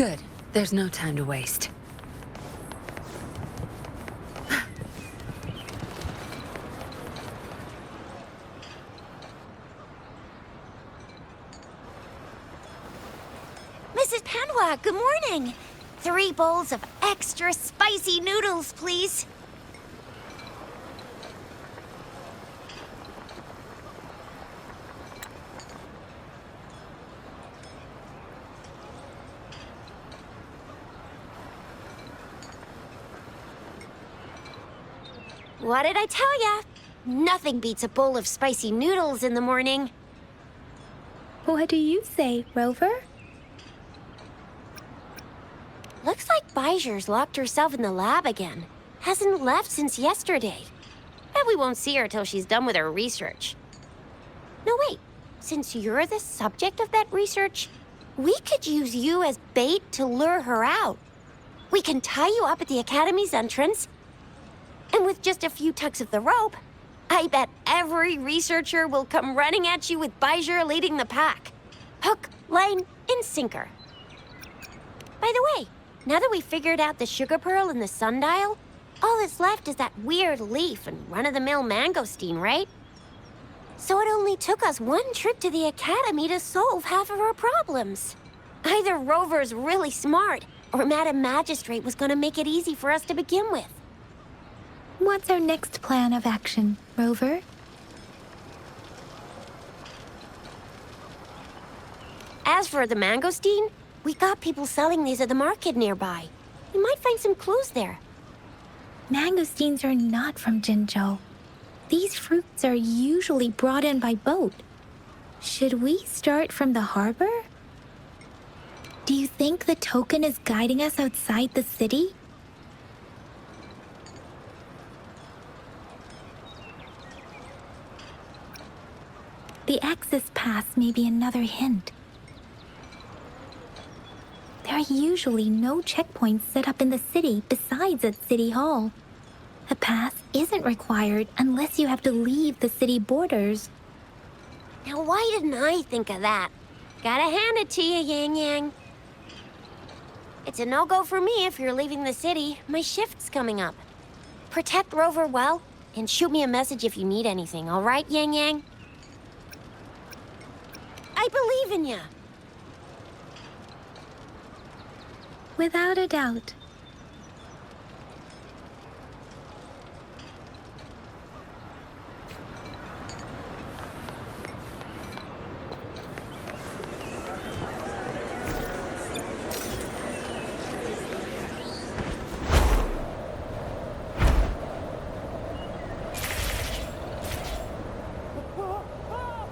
Good. There's no time to waste. Mrs. Panwa, good morning. 3 bowls of extra spicy noodles, please. What did I tell ya? Nothing beats a bowl of spicy noodles in the morning. What do you say, Rover? Looks like Bijur's locked herself in the lab again. Hasn't left since yesterday. Bet we won't see her till she's done with her research. No, wait. Since you're the subject of that research, we could use you as bait to lure her out. We can tie you up at the Academy's entrance, and with just a few tugs of the rope, I bet every researcher will come running at you with Bijur leading the pack. Hook, line, and sinker. By the way, now that we figured out the sugar pearl and the sundial, all that's left is that weird leaf and run-of-the-mill mangosteen, right? So it only took us 1 trip to the Academy to solve half of our problems. Either Rover's really smart, or Madam Magistrate was gonna make it easy for us to begin with. What's our next plan of action, Rover? As for the mangosteen, we got people selling these at the market nearby. We might find some clues there. Mangosteens are not from Jinzhou. These fruits are usually brought in by boat. Should we start from the harbor? Do you think the token is guiding us outside the city? The access pass may be another hint. There are usually no checkpoints set up in the city besides at City Hall. A pass isn't required unless you have to leave the city borders. Now, why didn't I think of that? Gotta hand it to you, Yang Yang. It's a no-go for me if you're leaving the city. My shift's coming up. Protect Rover well, and shoot me a message if you need anything, all right, Yang Yang? I believe in you. Without a doubt.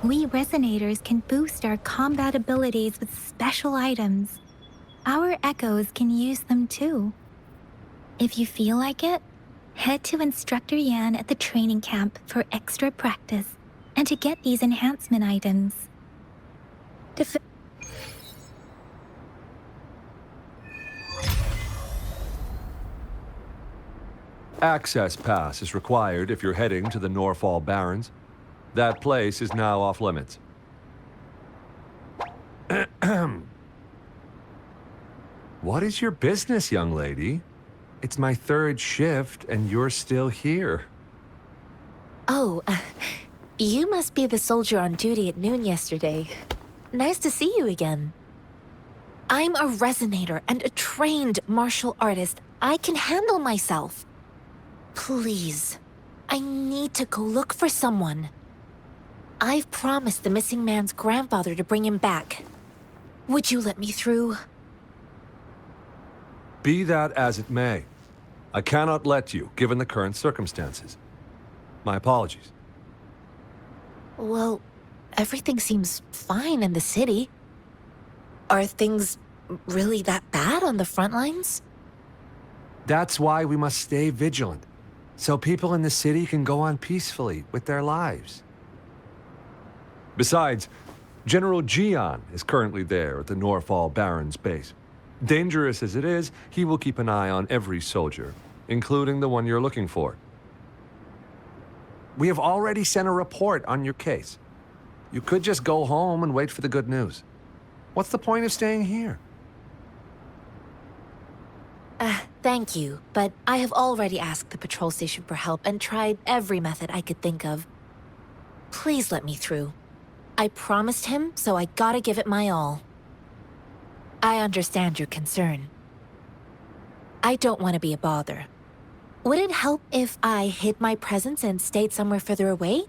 We resonators can boost our combat abilities with special items. Our echoes can use them too. If you feel like it, head to Instructor Yan at the training camp for extra practice and to get these enhancement items. Access pass is required if you're heading to the Norfall Barrens. That place is now off limits. What is your business, young lady? It's my 3rd shift, and you're still here. Oh, you must be the soldier on duty at noon yesterday. Nice to see you again. I'm a resonator and a trained martial artist. I can handle myself. Please, I need to go look for someone. I've promised the missing man's grandfather to bring him back. Would you let me through? Be that as it may, I cannot let you, given the current circumstances. My apologies. Well, everything seems fine in the city. Are things really that bad on the front lines? That's why we must stay vigilant, so people in the city can go on peacefully with their lives. Besides, General Jian is currently there at the Norfall Barrens base. Dangerous as it is, he will keep an eye on every soldier, including the one you're looking for. We have already sent a report on your case. You could just go home and wait for the good news. What's the point of staying here? Thank you, but I have already asked the patrol station for help and tried every method I could think of. Please let me through. I promised him, so I gotta give it my all. I understand your concern. I don't want to be a bother. Would it help if I hid my presence and stayed somewhere further away?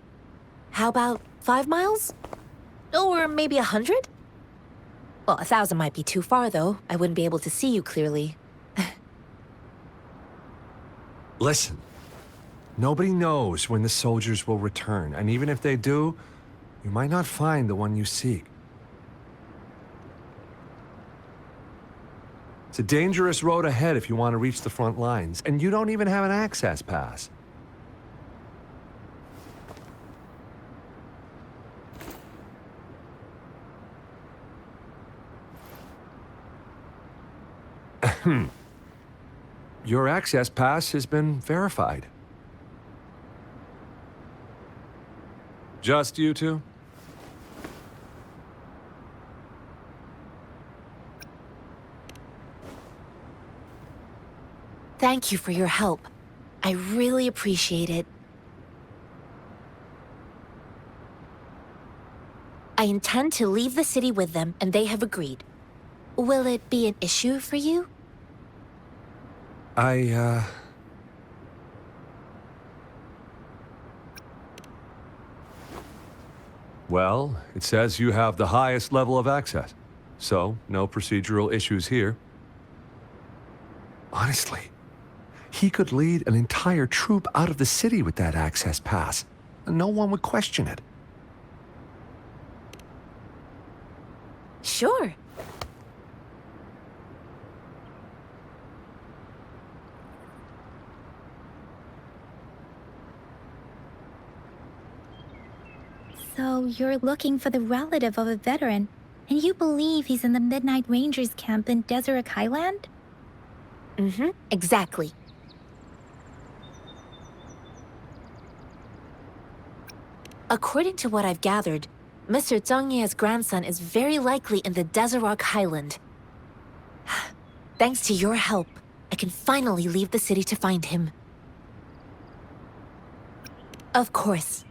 How about 5 miles? Or maybe 100? Well, 1,000 might be too far, though. I wouldn't be able to see you clearly. Listen, nobody knows when the soldiers will return, and even if they do, you might not find the one you seek. It's a dangerous road ahead if you want to reach the front lines, and you don't even have an access pass. Your access pass has been verified. Just you two? Thank you for your help. I really appreciate it. I intend to leave the city with them, and they have agreed. Will it be an issue for you? Well, it says you have the highest level of access, so no procedural issues here. Honestly, he could lead an entire troop out of the city with that access pass, and no one would question it. Sure. So you're looking for the relative of a veteran, and you believe he's in the Midnight Rangers camp in Deseret Highland? Exactly. According to what I've gathered, Mr. Zhang Ye's grandson is very likely in the Deseret Highland. Thanks to your help, I can finally leave the city to find him. Of course.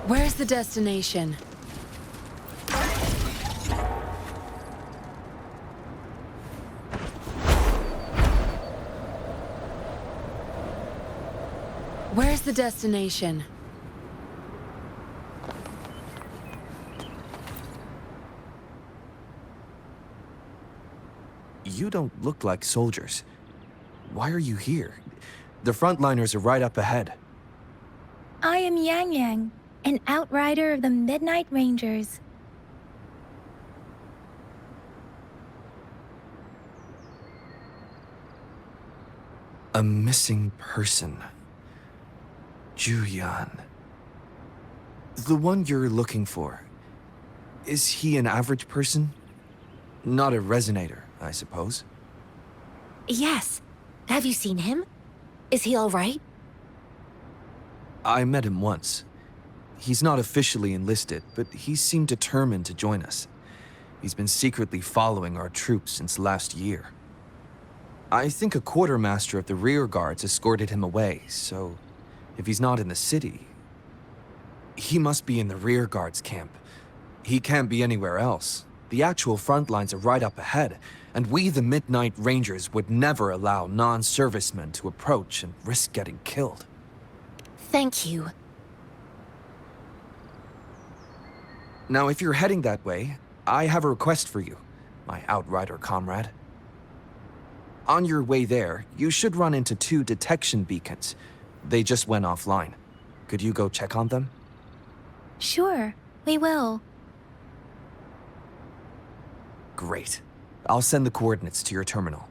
Where's the destination? Where's the destination? You don't look like soldiers. Why are you here? The frontliners are right up ahead. I am Yang Yang, an outrider of the Midnight Rangers. A missing person. Juyan. The one you're looking for. Is he an average person? Not a resonator, I suppose. Yes. Have you seen him? Is he all right? I met him once. He's not officially enlisted, but he seemed determined to join us. He's been secretly following our troops since last year. I think a quartermaster of the rear guards escorted him away, so if he's not in the city, he must be in the rear guards camp. He can't be anywhere else. The actual front lines are right up ahead, and we, the Midnight Rangers, would never allow non-servicemen to approach and risk getting killed. Thank you. Now, if you're heading that way, I have a request for you, my outrider comrade. On your way there, you should run into 2 detection beacons. They just went offline. Could you go check on them? Sure, we will. Great. I'll send the coordinates to your terminal.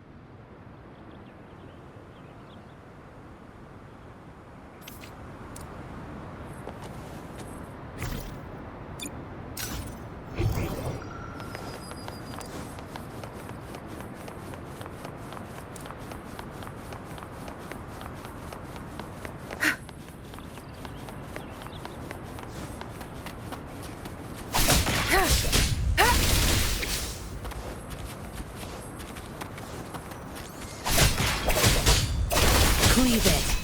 believe it.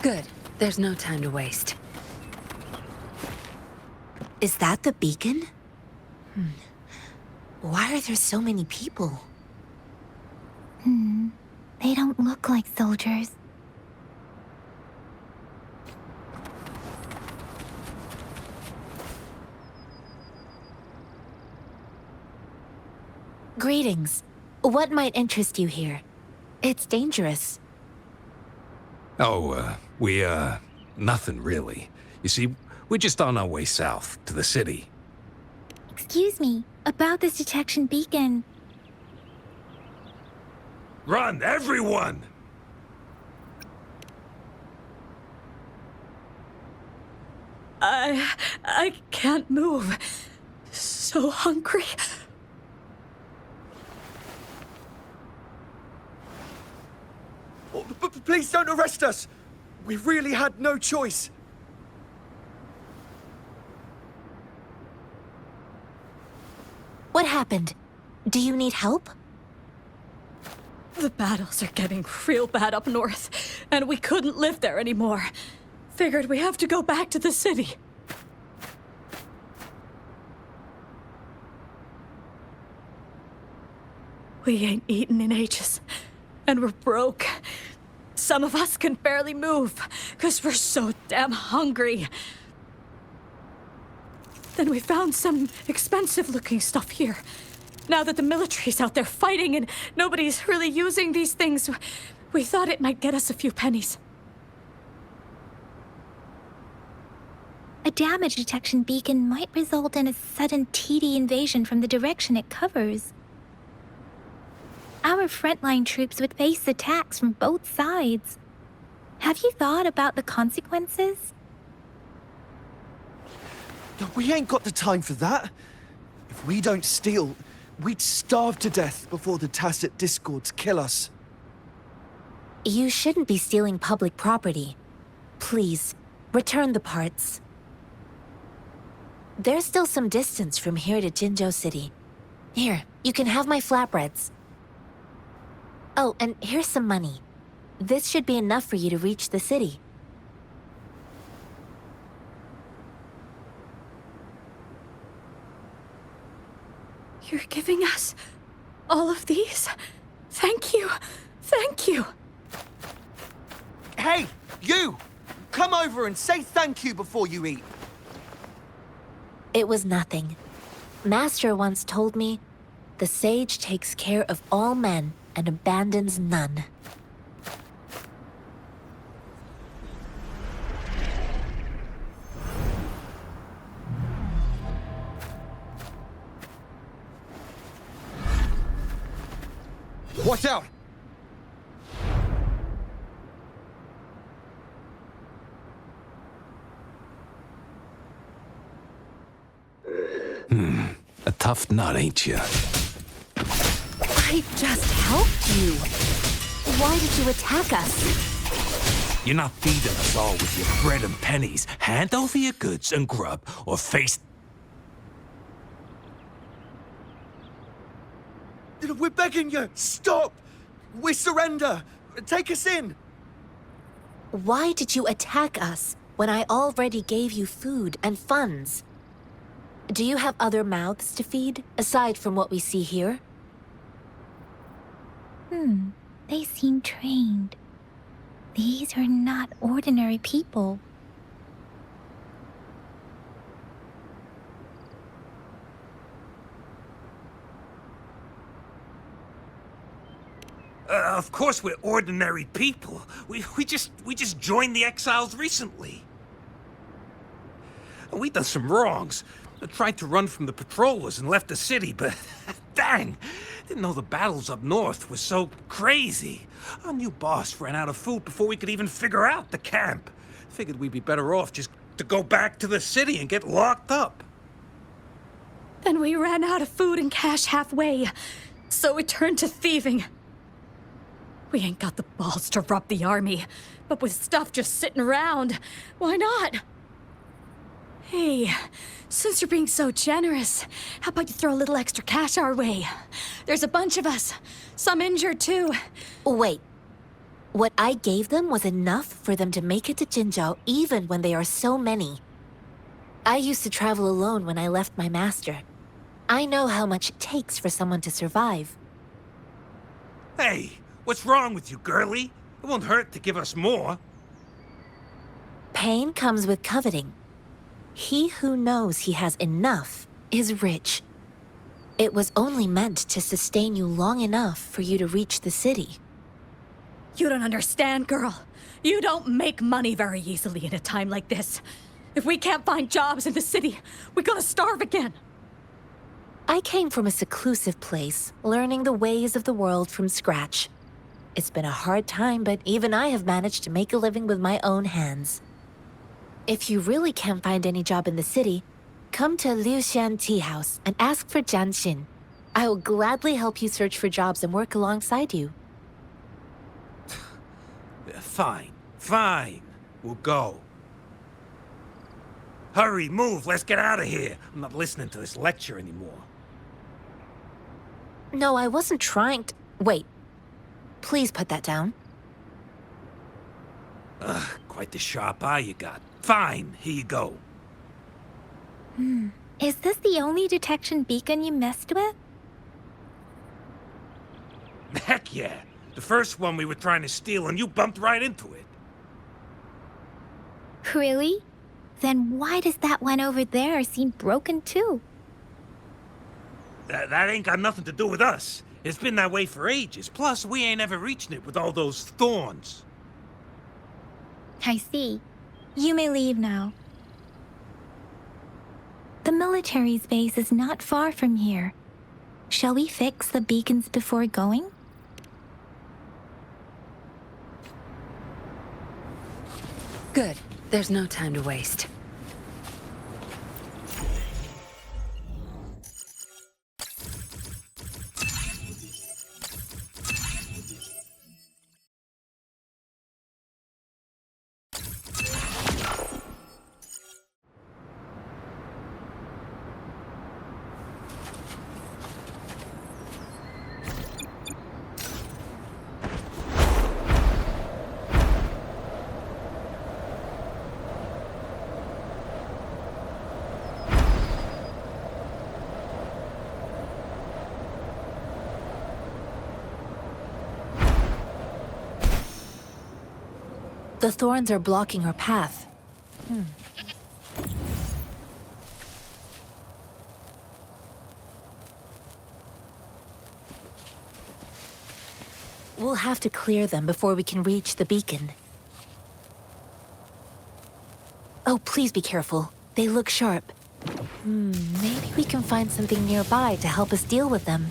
Good. There's no time to waste. Is that the beacon? Why are there so many people? They don't look like soldiers. Greetings. What might interest you here? It's dangerous. Oh, nothing really. You see, we're just on our way south to the city. Excuse me, about this detection beacon. Run, everyone! I can't move. So hungry. Oh, please don't arrest us! We really had no choice. What happened? Do you need help? The battles are getting real bad up north, and we couldn't live there anymore. Figured we have to go back to the city. We ain't eaten in ages, and we're broke. Some of us can barely move, because we're so damn hungry. Then we found some expensive-looking stuff here. Now that the military's out there fighting and nobody's really using these things, we thought it might get us a few pennies. A damage detection beacon might result in a sudden TD invasion from the direction it covers. Our frontline troops would face attacks from both sides. Have you thought about the consequences? We ain't got the time for that. If we don't steal, we'd starve to death before the tacit discords kill us. You shouldn't be stealing public property. Please, return the parts. There's still some distance from here to Jinzhou City. Here, you can have my flatbreads. Oh, and here's some money. This should be enough for you to reach the city. You're giving us all of these? Thank you. Thank you. Hey, you! Come over and say thank you before you eat. It was nothing. Master once told me, the sage takes care of all men and abandons none. Watch out! A tough nut, ain't you? I just helped you. Why did you attack us? You're not feeding us all with your bread and pennies. Hand over your goods and grub, or face... We're begging you! Stop! We surrender! Take us in! Why did you attack us when I already gave you food and funds? Do you have other mouths to feed, aside from what we see here? They seem trained. These are not ordinary people. Of course we're ordinary people. We just joined the exiles recently. We done some wrongs. I tried to run from the patrollers and left the city, but dang, didn't know the battles up north were so crazy. Our new boss ran out of food before we could even figure out the camp. Figured we'd be better off just to go back to the city and get locked up. Then we ran out of food and cash halfway, so we turned to thieving. We ain't got the balls to rob the army, but with stuff just sitting around, why not? Hey, Since you're being so generous, how about you throw a little extra cash our way? There's a bunch of us. Some injured, too. Wait. What I gave them was enough for them to make it to Jinzhou even when they are so many. I used to travel alone when I left my master. I know how much it takes for someone to survive. Hey, what's wrong with you, girlie? It won't hurt to give us more. Pain comes with coveting. He who knows he has enough is rich. It was only meant to sustain you long enough for you to reach the city. You don't understand, girl. You don't make money very easily in a time like this. If we can't find jobs in the city, we're gonna starve again. I came from a seclusive place, learning the ways of the world from scratch. It's been a hard time, but even I have managed to make a living with my own hands. If you really can't find any job in the city, come to Liu Xian Tea House and ask for Jian Xin. I will gladly help you search for jobs and work alongside you. Fine. We'll go. Hurry, move, let's get out of here. I'm not listening to this lecture anymore. No, I wasn't trying to... Wait. Please put that down. Quite the sharp eye you got. Fine, here you go. Is this the only detection beacon you messed with? Heck yeah. The first one we were trying to steal and you bumped right into it. Really? Then why does that one over there seem broken too? That ain't got nothing to do with us. It's been that way for ages. Plus, we ain't ever reaching it with all those thorns. I see. You may leave now. The military's base is not far from here. Shall we fix the beacons before going? Good. There's no time to waste. The thorns are blocking our path. We'll have to clear them before we can reach the beacon. Oh, please be careful. They look sharp. Maybe we can find something nearby to help us deal with them.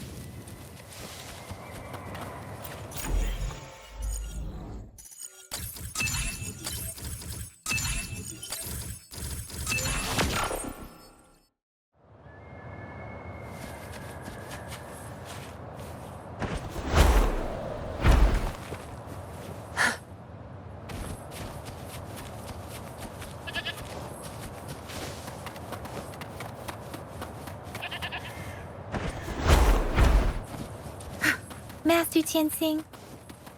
Master Tianxing,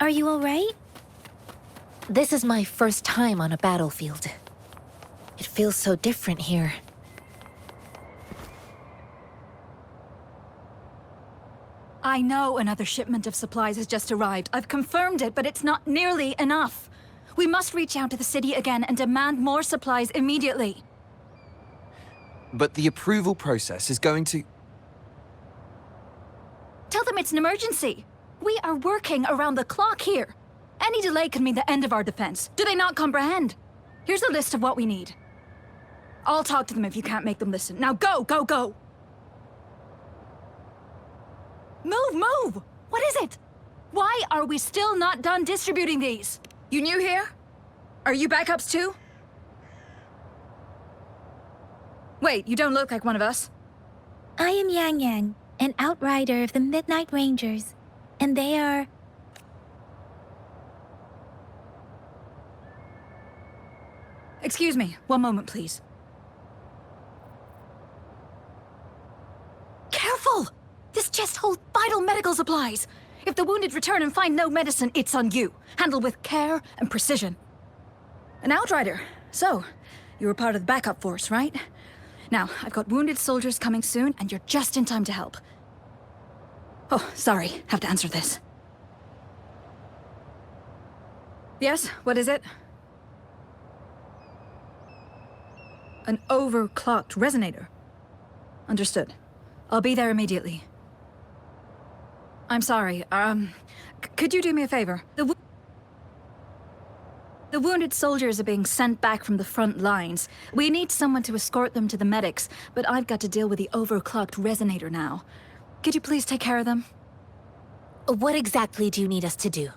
are you all right? This is my first time on a battlefield. It feels so different here. I know another shipment of supplies has just arrived. I've confirmed it, but it's not nearly enough. We must reach out to the city again and demand more supplies immediately. But the approval process is going to... Tell them it's an emergency. We are working around the clock here. Any delay could mean the end of our defense. Do they not comprehend? Here's a list of what we need. I'll talk to them if you can't make them listen. Now go, go, go! Move, move! What is it? Why are we still not done distributing these? You new here? Are you backups too? Wait, you don't look like one of us. I am Yang Yang, an outrider of the Midnight Rangers, and they are... Excuse me, one moment, please. chest holds vital medical supplies. If the wounded return and find no medicine, it's on you. Handle with care and precision. An outrider. So, you were part of the backup force, right? Now, I've got wounded soldiers coming soon, and you're just in time to help. Oh, sorry. Have to answer this. Yes, what is it? An overclocked resonator. Understood. I'll be there immediately. I'm sorry, could you do me a favor? The wounded soldiers are being sent back from the front lines. We need someone to escort them to the medics, but I've got to deal with the overclocked resonator now. Could you please take care of them? What exactly do you need us to do?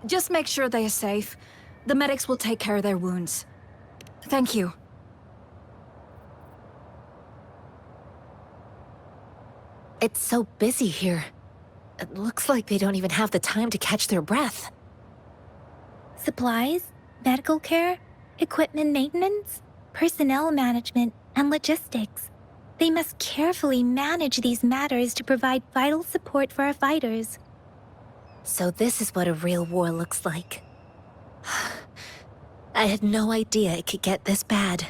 Just make sure they are safe. The medics will take care of their wounds. Thank you. It's so busy here. It looks like they don't even have the time to catch their breath. Supplies, medical care, equipment maintenance, personnel management, and logistics. They must carefully manage these matters to provide vital support for our fighters. So this is what a real war looks like. I had no idea it could get this bad.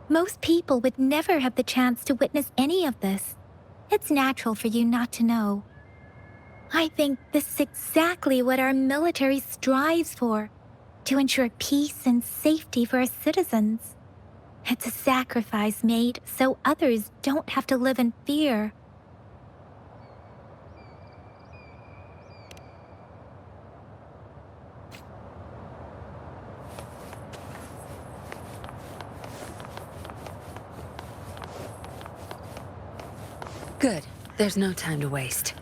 Most people would never have the chance to witness any of this. It's natural for you not to know. I think this is exactly what our military strives for, to ensure peace and safety for our citizens. It's a sacrifice made so others don't have to live in fear. Good. There's no time to waste.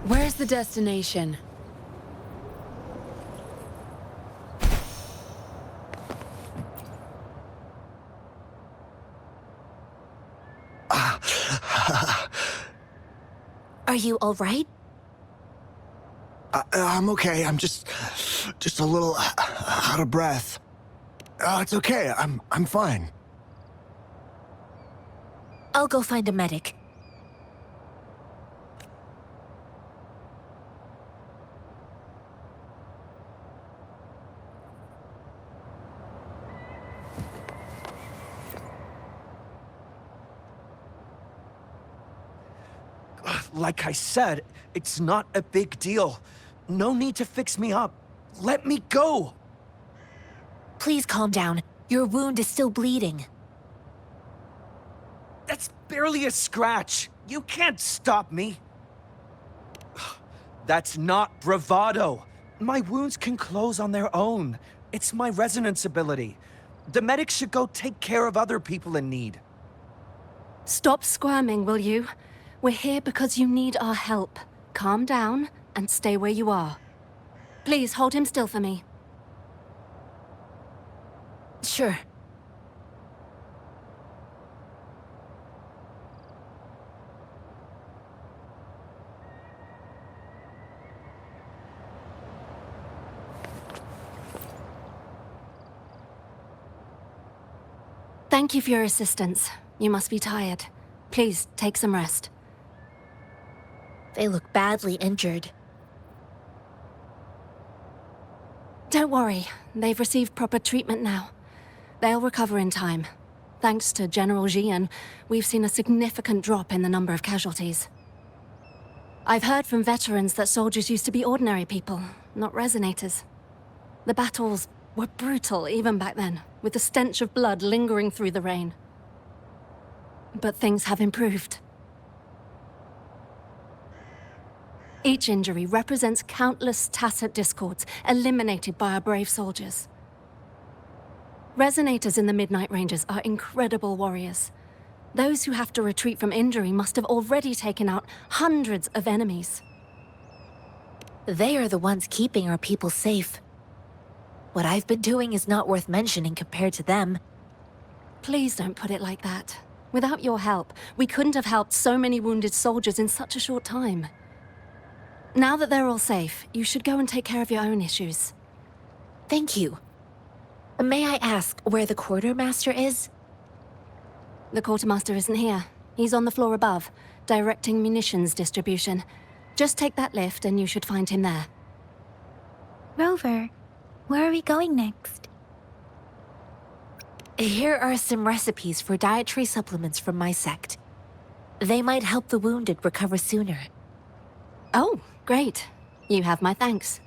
Where's the destination? Are you all right? I'm okay. I'm just a little out of breath. It's okay. I'm fine. I'll go find a medic. Like I said, it's not a big deal. No need to fix me up. Let me go! Please calm down. Your wound is still bleeding. That's barely a scratch. You can't stop me. That's not bravado. My wounds can close on their own. It's my resonance ability. The medics should go take care of other people in need. Stop squirming, will you? We're here because you need our help. Calm down and stay where you are. Please hold him still for me. Sure. Thank you for your assistance. You must be tired. Please, take some rest. They look badly injured. Don't worry. They've received proper treatment now. They'll recover in time. Thanks to General GameZpoiint, we've seen a significant drop in the number of casualties. I've heard from veterans that soldiers used to be ordinary people, not resonators. The battles were brutal even back then, with the stench of blood lingering through the rain. but things have improved. Each injury represents countless tacit discords eliminated by our brave soldiers. Resonators in the Midnight Rangers are incredible warriors. Those who have to retreat from injury must have already taken out hundreds of enemies. They are the ones keeping our people safe. What I've been doing is not worth mentioning compared to them. Please don't put it like that. Without your help, we couldn't have helped so many wounded soldiers in such a short time. Now that they're all safe, you should go and take care of your own issues. Thank you. May I ask where the quartermaster is? The quartermaster isn't here. He's on the floor above, directing munitions distribution. Just take that lift and you should find him there. Rover, where are we going next? Here are some recipes for dietary supplements from my sect. They might help the wounded recover sooner. Oh, great. You have my thanks.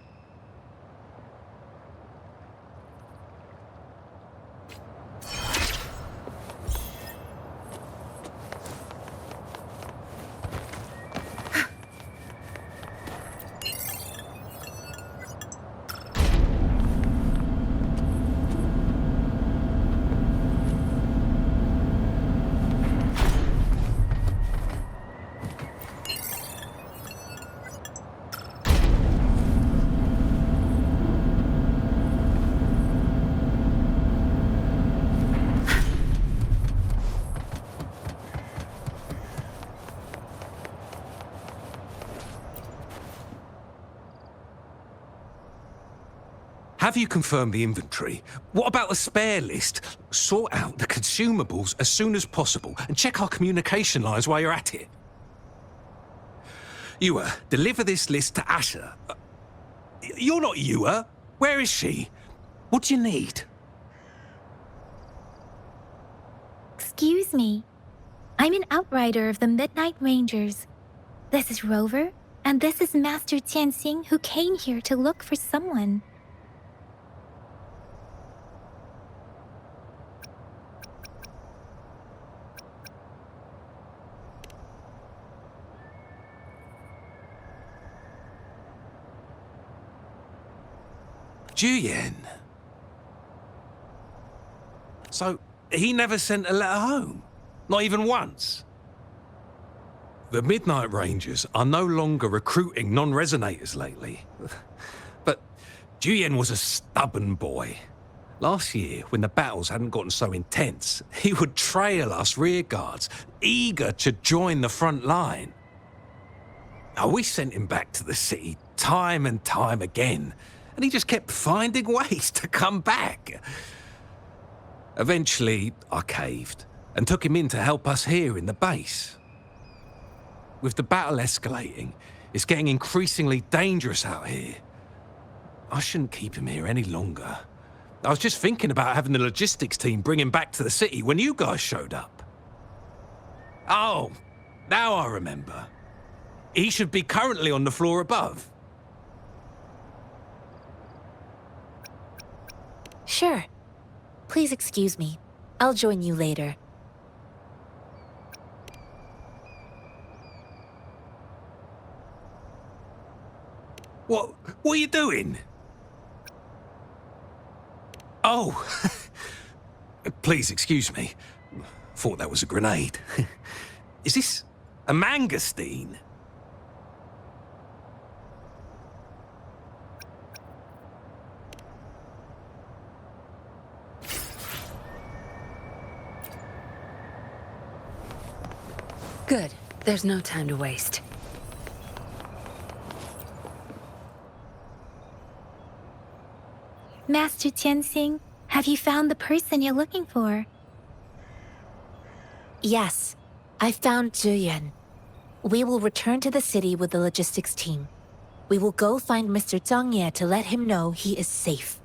Have you confirmed the inventory? What about the spare list? Sort out the consumables as soon as possible and check our communication lines while you're at it. Ewa, deliver this list to Asher. You're not Ewa. Where is she? What do you need? Excuse me. I'm an outrider of the Midnight Rangers. This is Rover, and this is Master Tianxing, who came here to look for someone. Juyen. So, he never sent a letter home? Not even once? The Midnight Rangers are no longer recruiting non-resonators lately. But Juyen was a stubborn boy. Last year, when the battles hadn't gotten so intense, he would trail us rearguards, eager to join the front line. Now, we sent him back to the city time and time again, and he just kept finding ways to come back. Eventually, I caved and took him in to help us here in the base. With the battle escalating, it's getting increasingly dangerous out here. I shouldn't keep him here any longer. I was just thinking about having the logistics team bring him back to the city when you guys showed up. Oh, now I remember. He should be currently on the floor above. Sure. Please excuse me. I'll join you later. What are you doing? Oh, please excuse me. Thought that was a grenade. Is this a mangosteen? Good. There's no time to waste. Master Tianxing, have you found the person you're looking for? Yes, I found Juyen. We will return to the city with the logistics team. We will go find Mr. Zhang Ye to let him know he is safe.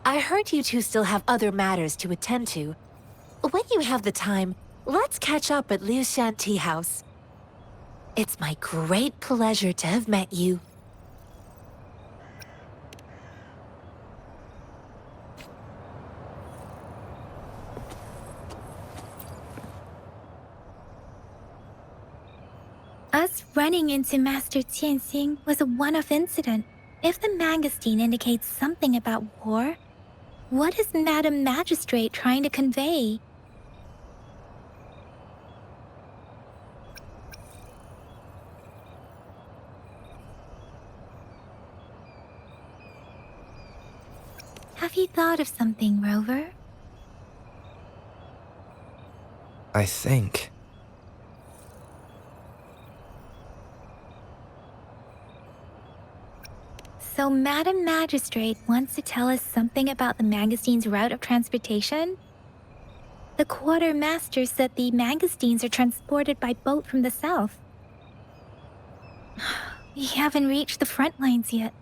I heard you two still have other matters to attend to. When you have the time, let's catch up at Liu Shan Tea House. It's my great pleasure to have met you. Us running into Master Tianxing was a one-off incident. If the Mangosteen indicates something about war, what is Madam Magistrate trying to convey? Have you thought of something, Rover? I think. So Madam Magistrate wants to tell us something about the Mangosteen's route of transportation? The quartermaster said the Mangosteens are transported by boat from the south. We haven't reached the front lines yet,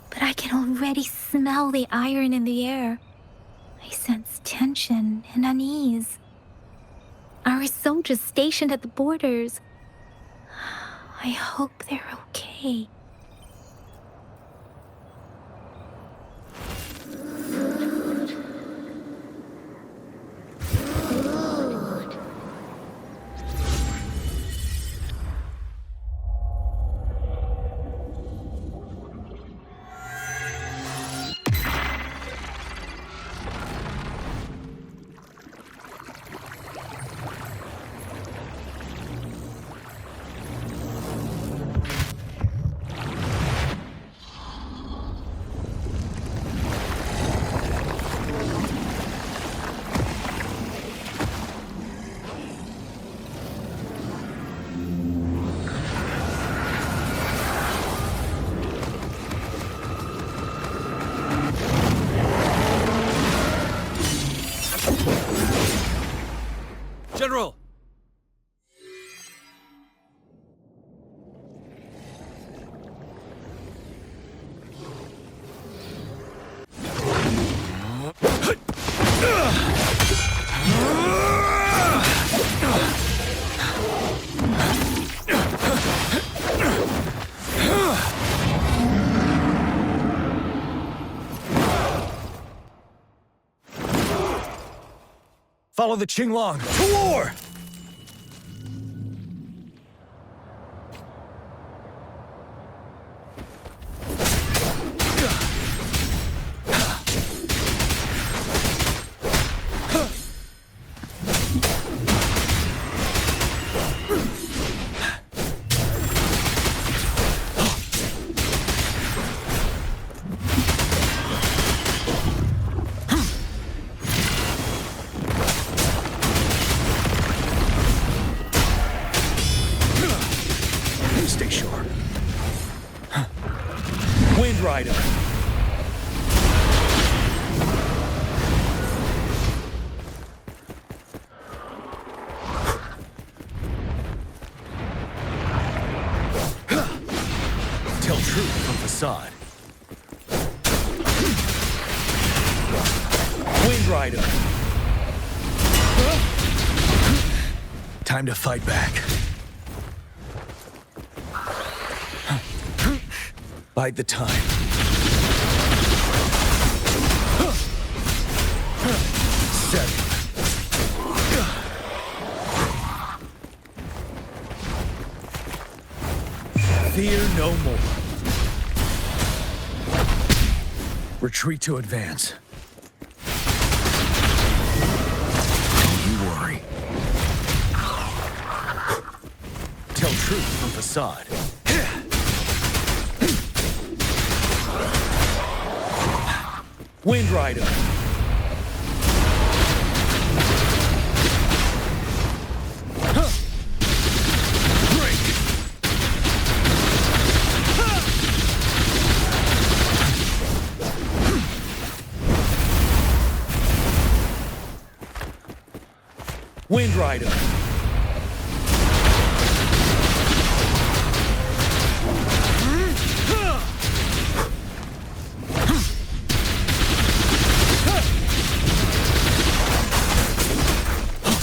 but I can already smell the iron in the air. I sense tension and unease. Our soldiers stationed at the borders. I hope they're okay. General! Follow the Qinglong to war! Stay sure. Wind Rider. Tell truth from facade. Wind Rider. Time to fight back. Bide the time. Seven. Fear no more. Retreat to advance. Don't you worry. Tell truth from facade. Wind Rider. Break. Wind Rider.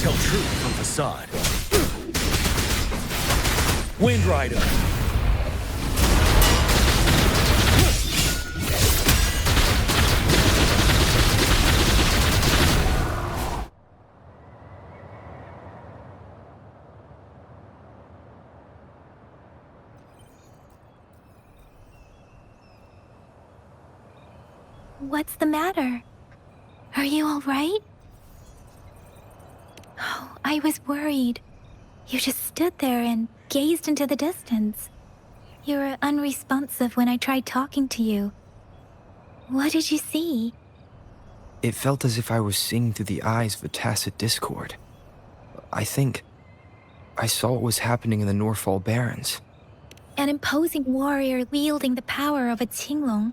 Tell truth from facade. Wind Rider. What's the matter? Are you all right? Oh, I was worried. You just stood there and gazed into the distance. You were unresponsive when I tried talking to you. What did you see? It felt as if I was seeing through the eyes of a tacit discord. I think I saw what was happening in the Norfall Barrens. An imposing warrior wielding the power of a Qinglong.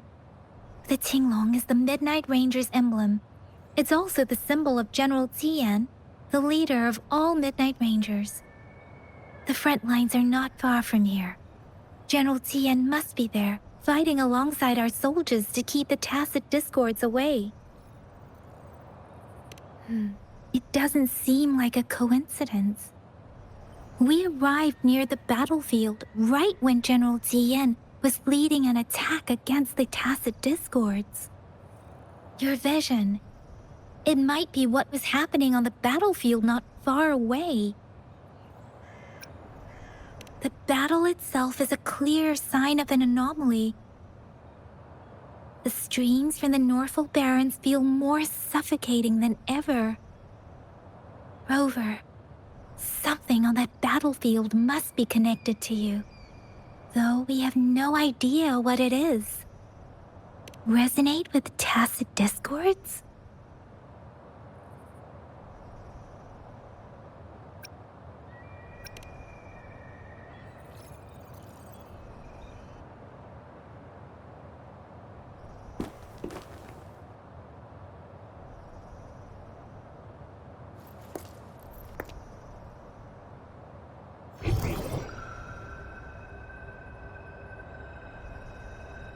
The Qinglong is the Midnight Ranger's emblem. It's also the symbol of General Tian, the leader of all Midnight Rangers. The front lines are not far from here. General Tian must be there, fighting alongside our soldiers to keep the tacit discords away. It doesn't seem like a coincidence. We arrived near the battlefield right when General Tian was leading an attack against the tacit discords. Your vision, it might be what was happening on the battlefield not far away. The battle itself is a clear sign of an anomaly. The streams from the Norfall Barrens feel more suffocating than ever. Rover, something on that battlefield must be connected to you, though we have no idea what it is. Resonate with tacit discords?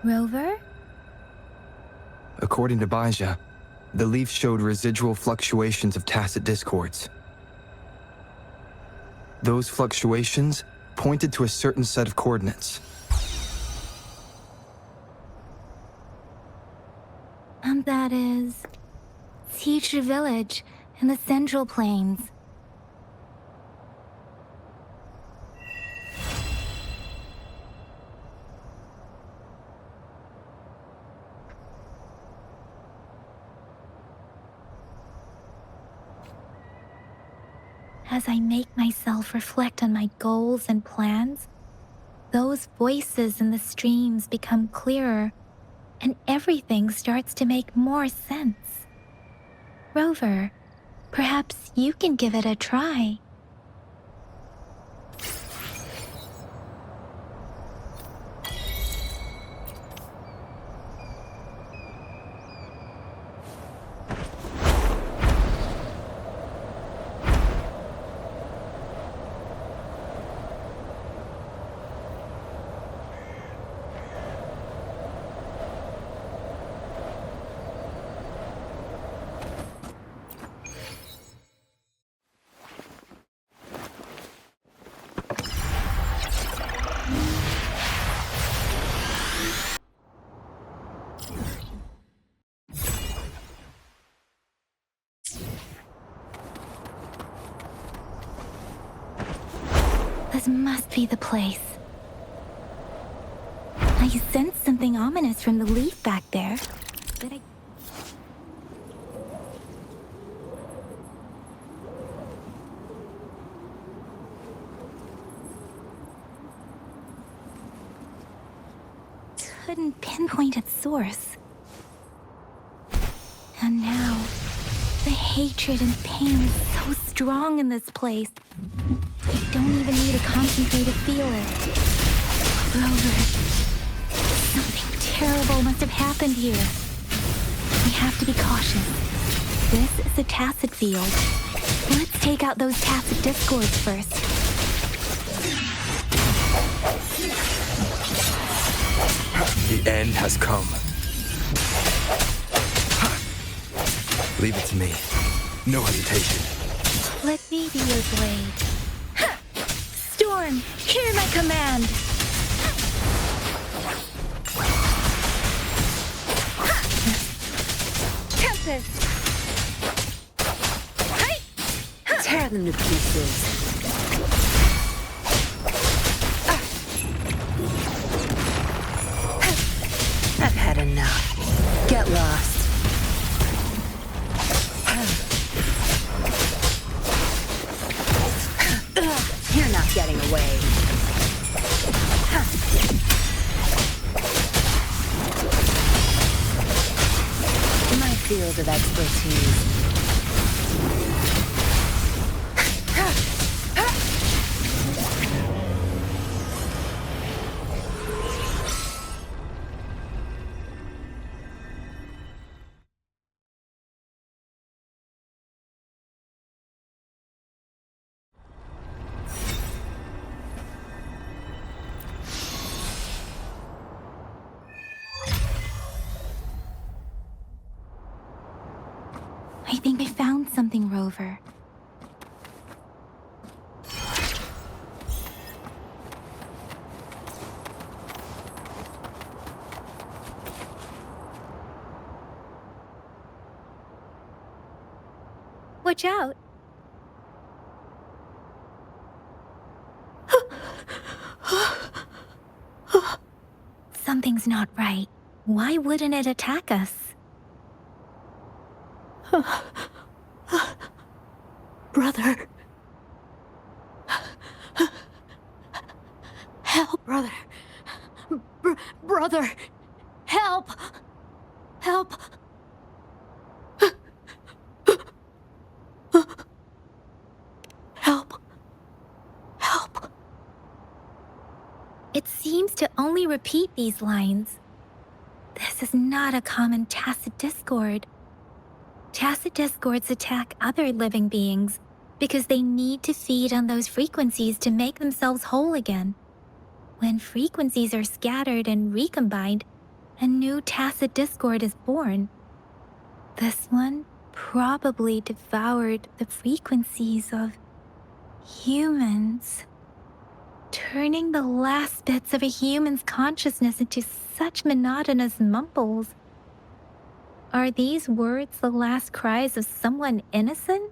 Rover? According to Baija, the leaf showed residual fluctuations of tacit discords. Those fluctuations pointed to a certain set of coordinates. And that is Teacher Village in the Central Plains. As I make myself reflect on my goals and plans, those voices in the streams become clearer, and everything starts to make more sense. Rover, perhaps you can give it a try. This must be the place. I sense something ominous from the leaf back there, but I... couldn't pinpoint its source. And now, the hatred and pain is so strong in this place. I don't even need to concentrate to feel it. Rover, something terrible must have happened here. We have to be cautious. This is a tacit field. Let's take out those tacit discords first. The end has come. Leave it to me. No hesitation. Let me be your blade. Storm, hear my command! Tempest! Tear them to pieces. I've had enough. Go. get lost. You're not getting away. My field of expertise. I think I found something, Rover. Watch out. Something's not right. Why wouldn't it attack us? Brother. Help, brother. Brother. Help. Help. Help. Help. It seems to only repeat these lines. This is not a common tacit discord. Tacit discords attack other living beings because they need to feed on those frequencies to make themselves whole again. When frequencies are scattered and recombined, a new tacit discord is born. This one probably devoured the frequencies of humans, turning the last bits of a human's consciousness into such monotonous mumbles. Are these words the last cries of someone innocent?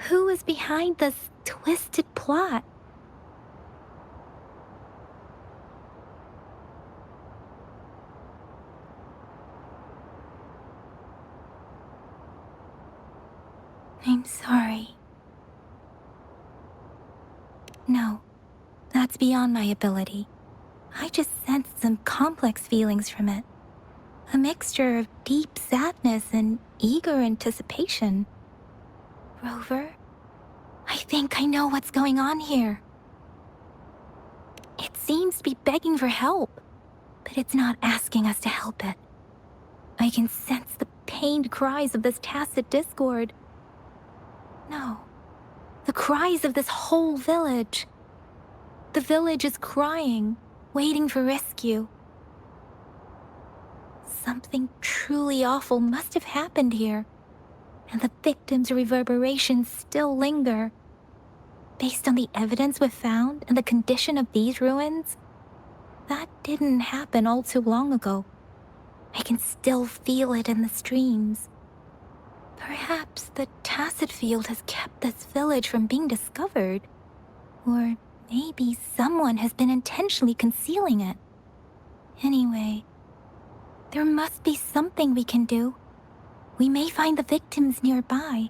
Who is behind this twisted plot? I'm sorry. No, that's beyond my ability. I just sensed some complex feelings from it. A mixture of deep sadness and eager anticipation. Rover, I think I know what's going on here. It seems to be begging for help, but it's not asking us to help it. I can sense the pained cries of this tacit discord. No, the cries of this whole village. The village is crying, waiting for rescue. Something truly awful must have happened here, and the victims' reverberations still linger. Based on the evidence we've found and the condition of these ruins, that didn't happen all too long ago. I can still feel it in the streams. Perhaps the tacit field has kept this village from being discovered. Or maybe someone has been intentionally concealing it. Anyway, there must be something we can do. We may find the victims nearby.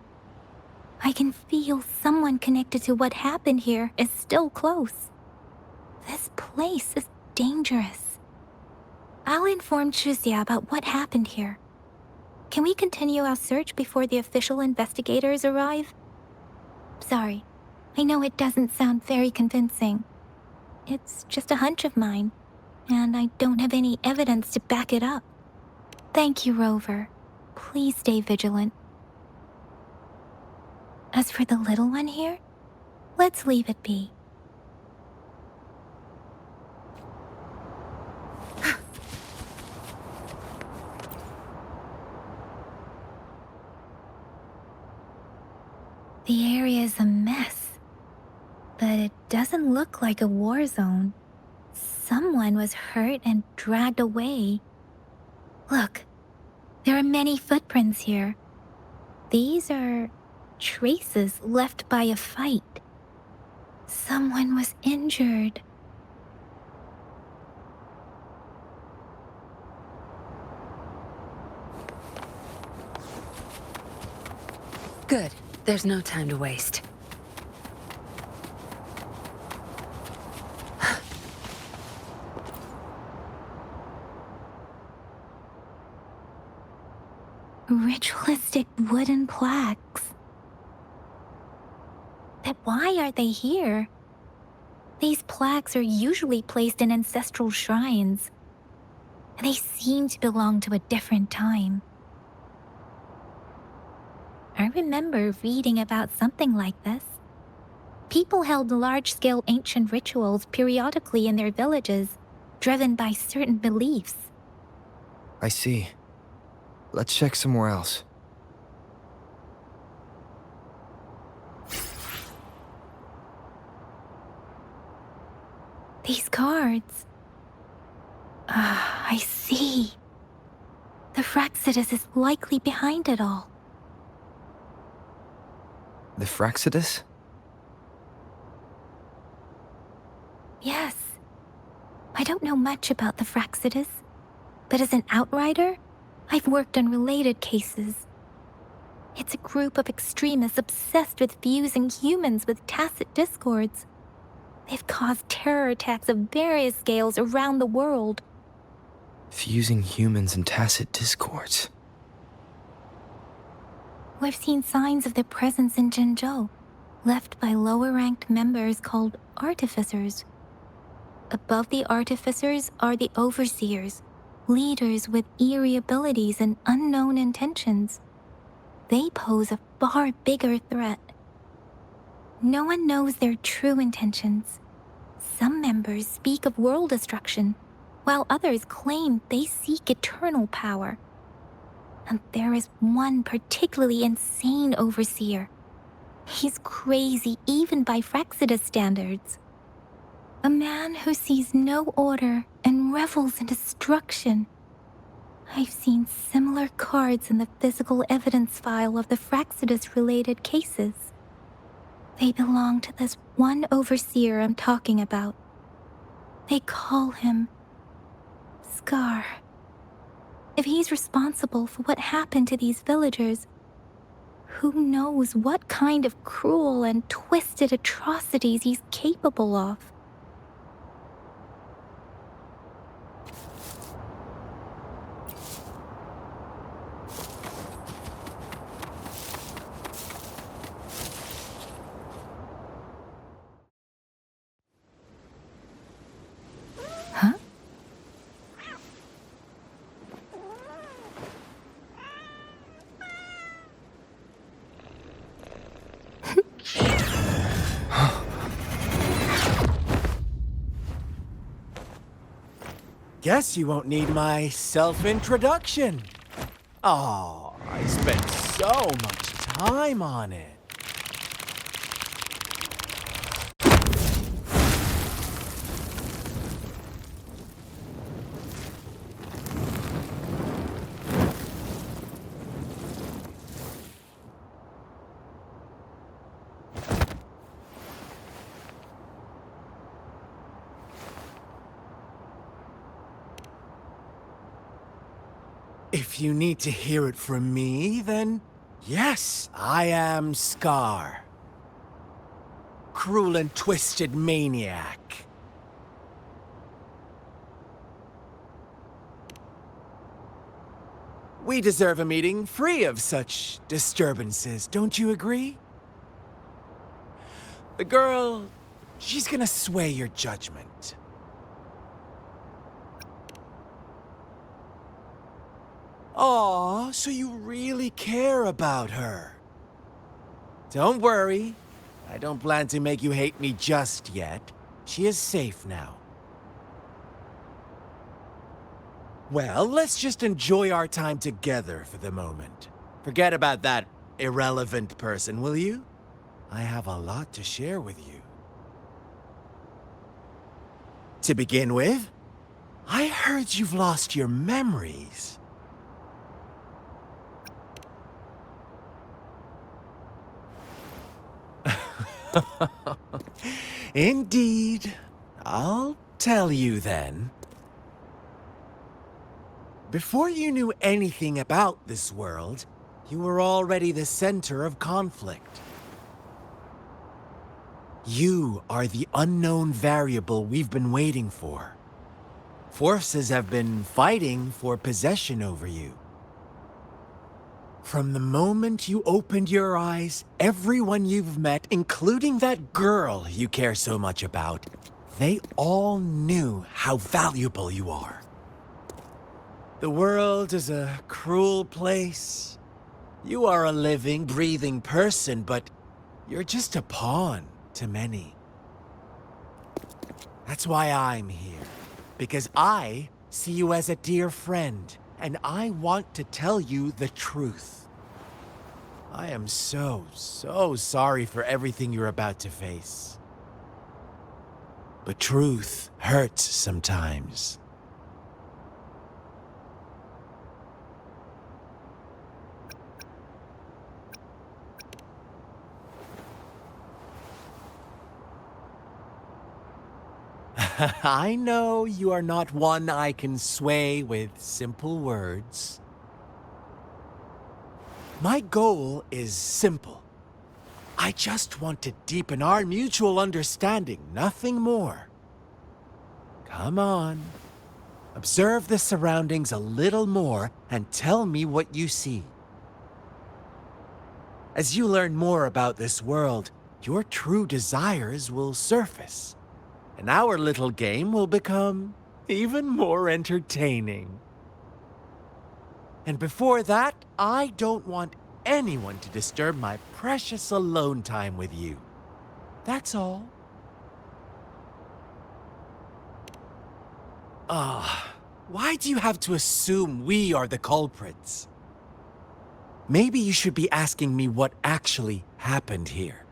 I can feel someone connected to what happened here is still close. This place is dangerous. I'll inform Chuzia about what happened here. Can we continue our search before the official investigators arrive? Sorry, I know it doesn't sound very convincing. It's just a hunch of mine, and I don't have any evidence to back it up. Thank you, Rover. Please stay vigilant. As for the little one here, let's leave it be. The area is a mess, but it doesn't look like a war zone. Someone was hurt and dragged away. Look, there are many footprints here. These are traces left by a fight. Someone was injured. Good. There's no time to waste. Ritualistic wooden plaques. But why are they here? These plaques are usually placed in ancestral shrines. They seem to belong to a different time. I remember reading about something like this. People held large-scale ancient rituals periodically in their villages, driven by certain beliefs. I see. Let's check somewhere else. These cards. I see. The Fraxidus is likely behind it all. The Fraxidus? Yes. I don't know much about the Fraxidus, but as an outrider, I've worked on related cases. It's a group of extremists obsessed with fusing humans with tacit discords. They've caused terror attacks of various scales around the world. Fusing humans and tacit discords. We've seen signs of their presence in Jinzhou, left by lower-ranked members called artificers. Above the artificers are the overseers, leaders with eerie abilities and unknown intentions. They pose a far bigger threat. No one knows their true intentions. Some members speak of world destruction, while others claim they seek eternal power. And there is one particularly insane overseer. He's crazy even by Fraxidus standards. A man who sees no order and revels in destruction. I've seen similar cards in the physical evidence file of the Fraxidus-related cases. They belong to this one overseer I'm talking about. They call him Scar. If he's responsible for what happened to these villagers, who knows what kind of cruel and twisted atrocities he's capable of? Huh? Guess you won't need my self-introduction. Oh, I spent so much time on it. If you need to hear it from me, then yes, I am Scar. Cruel and twisted maniac. We deserve a meeting free of such disturbances, don't you agree? The girl, she's gonna sway your judgment. Aw, so you really care about her. Don't worry. I don't plan to make you hate me just yet. She is safe now. Well, let's just enjoy our time together for the moment. Forget about that irrelevant person, will you? I have a lot to share with you. To begin with, I heard you've lost your memories. Indeed. I'll tell you then. Before you knew anything about this world, you were already the center of conflict. You are the unknown variable we've been waiting for. Forces have been fighting for possession over you. From the moment you opened your eyes, everyone you've met, including that girl you care so much about, they all knew how valuable you are. The world is a cruel place. You are a living, breathing person, but you're just a pawn to many. That's why I'm here. Because I see you as a dear friend, and I want to tell you the truth. I am so sorry for everything you're about to face. But truth hurts sometimes. I know you are not one I can sway with simple words. My goal is simple. I just want to deepen our mutual understanding, nothing more. Come on. Observe the surroundings a little more and tell me what you see. As you learn more about this world, your true desires will surface. And our little game will become even more entertaining. And before that, I don't want anyone to disturb my precious alone time with you. That's all. Why do you have to assume we are the culprits? Maybe you should be asking me what actually happened here.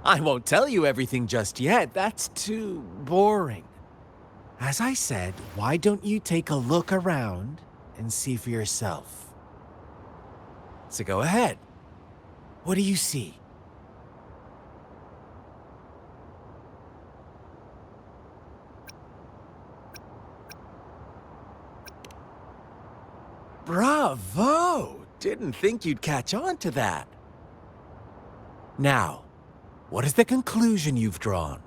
I won't tell you everything just yet. That's too boring. As I said, why don't you take a look around and see for yourself? So go ahead. What do you see? Bravo! Didn't think you'd catch on to that. Now, what is the conclusion you've drawn?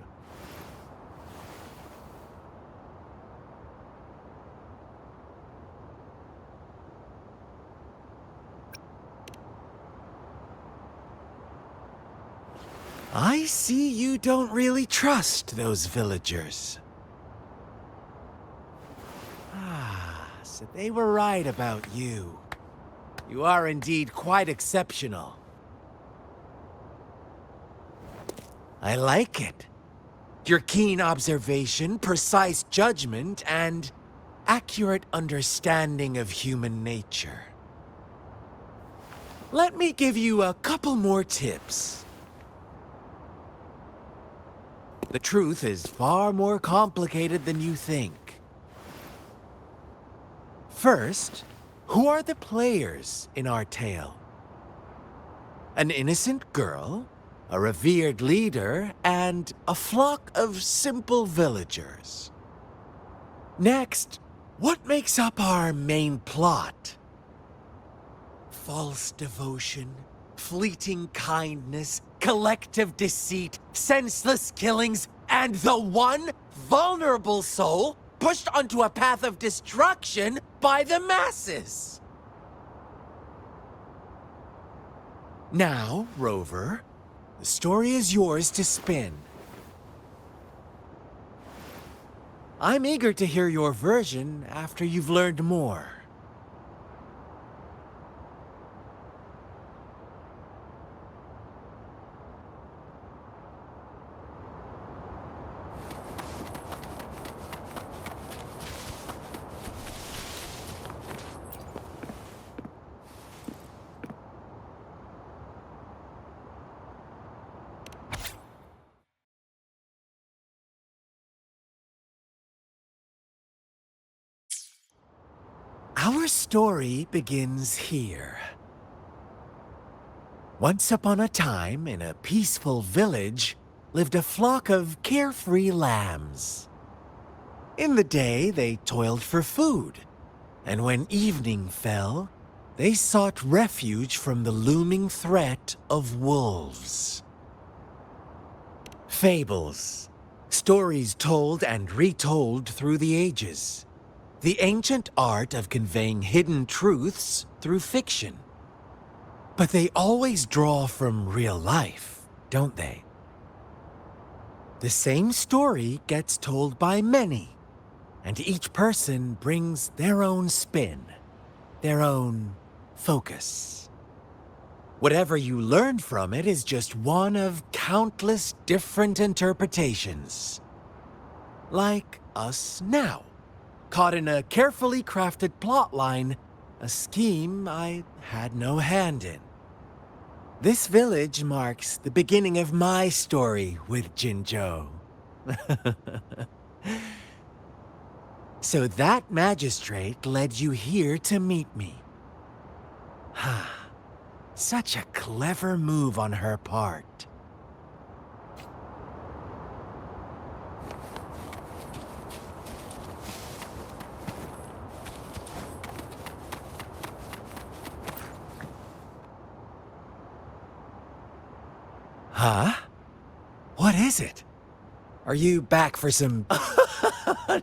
I see you don't really trust those villagers. So they were right about you. You are indeed quite exceptional. I like it. Your keen observation, precise judgment, and accurate understanding of human nature. Let me give you a couple more tips. The truth is far more complicated than you think. First, who are the players in our tale? An innocent girl, a revered leader, and a flock of simple villagers. Next, what makes up our main plot? False devotion, fleeting kindness, collective deceit, senseless killings, and the one vulnerable soul pushed onto a path of destruction by the masses. Now, Rover, the story is yours to spin. I'm eager to hear your version after you've learned more. Our story begins here. Once upon a time, in a peaceful village, lived a flock of carefree lambs. In the day, they toiled for food, And when evening fell, they sought refuge from the looming threat of wolves. Fables. Stories told and retold through the ages. The ancient art of conveying hidden truths through fiction. But they always draw from real life, don't they? The same story gets told by many, and each person brings their own spin, their own focus. Whatever you learn from it is just one of countless different interpretations. Like us now, caught in a carefully crafted plotline, a scheme I had no hand in. This village marks the beginning of my story with Jinzhou. So that magistrate led you here to meet me. Such a clever move on her part. Huh? What is it? Are you back for some...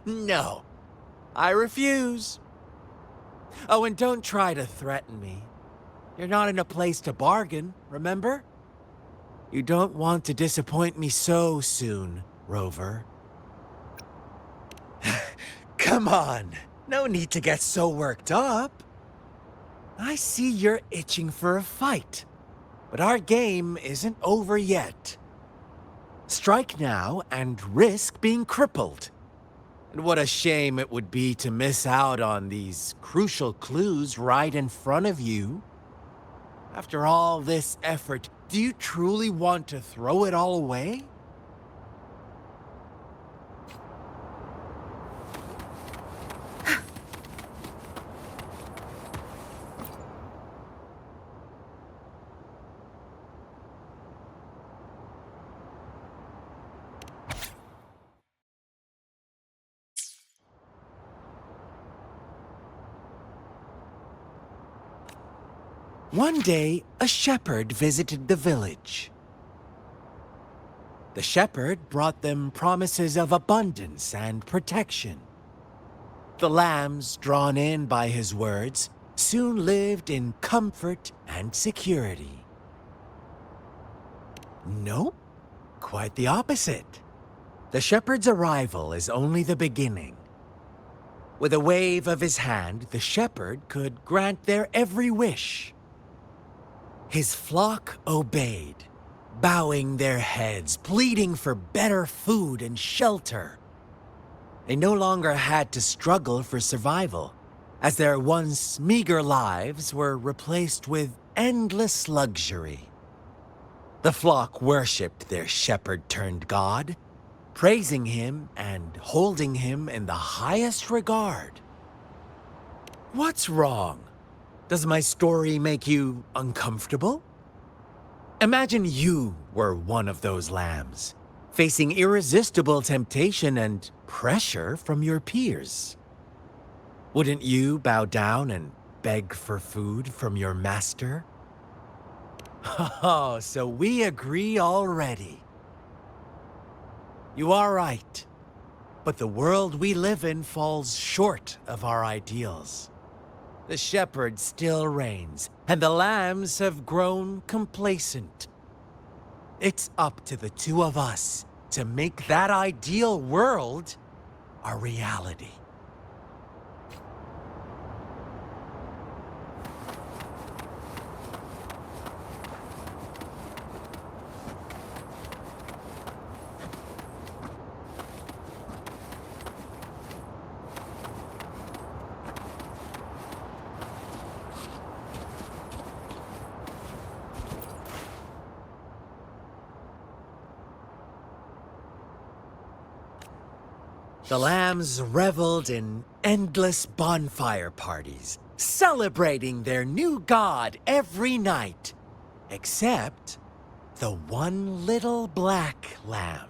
No. I refuse. Oh, and don't try to threaten me. You're not in a place to bargain, remember? You don't want to disappoint me so soon, Rover. Come on. No need to get so worked up. I see you're itching for a fight. But our game isn't over yet. Strike now and risk being crippled. And what a shame it would be to miss out on these crucial clues right in front of you. After all this effort, do you truly want to throw it all away? One day, a shepherd visited the village. The shepherd brought them promises of abundance and protection. The lambs, drawn in by his words, soon lived in comfort and security. Nope, quite the opposite. The shepherd's arrival is only the beginning. With a wave of his hand, the shepherd could grant their every wish. His flock obeyed, bowing their heads, pleading for better food and shelter. They no longer had to struggle for survival, as their once meager lives were replaced with endless luxury. The flock worshipped their shepherd-turned-god, praising him and holding him in the highest regard. What's wrong? Does my story make you uncomfortable? Imagine you were one of those lambs, facing irresistible temptation and pressure from your peers. Wouldn't you bow down and beg for food from your master? Oh, so we agree already. You are right, but the world we live in falls short of our ideals. The shepherd still reigns, and the lambs have grown complacent. It's up to the two of us to make that ideal world a reality. The lambs reveled in endless bonfire parties, celebrating their new god every night, except the one little black lamb.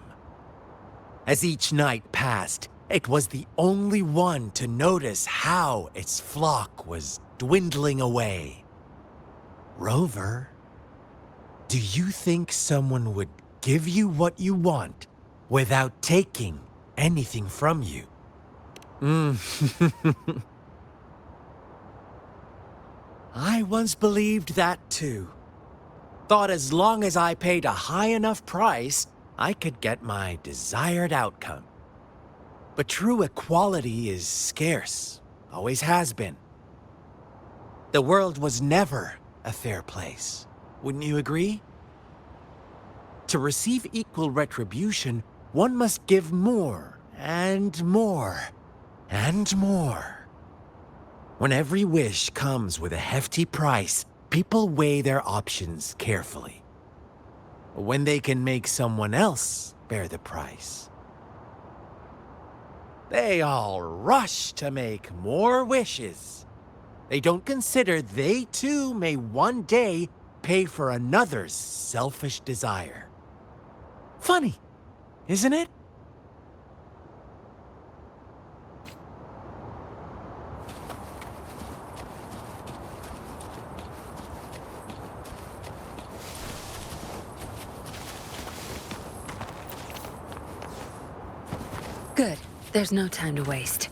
As each night passed, It was the only one to notice how its flock was dwindling away. Rover, do you think someone would give you what you want without taking anything from you? I once believed that too. Thought as long as I paid a high enough price, I could get my desired outcome. But true equality is scarce, always has been. The world was never a fair place, wouldn't you agree? To receive equal retribution, one must give more and more and more. When every wish comes with a hefty price, people weigh their options carefully. When they can make someone else bear the price, they all rush to make more wishes. They don't consider they too may one day pay for another's selfish desire. Funny, isn't it? Good. There's no time to waste.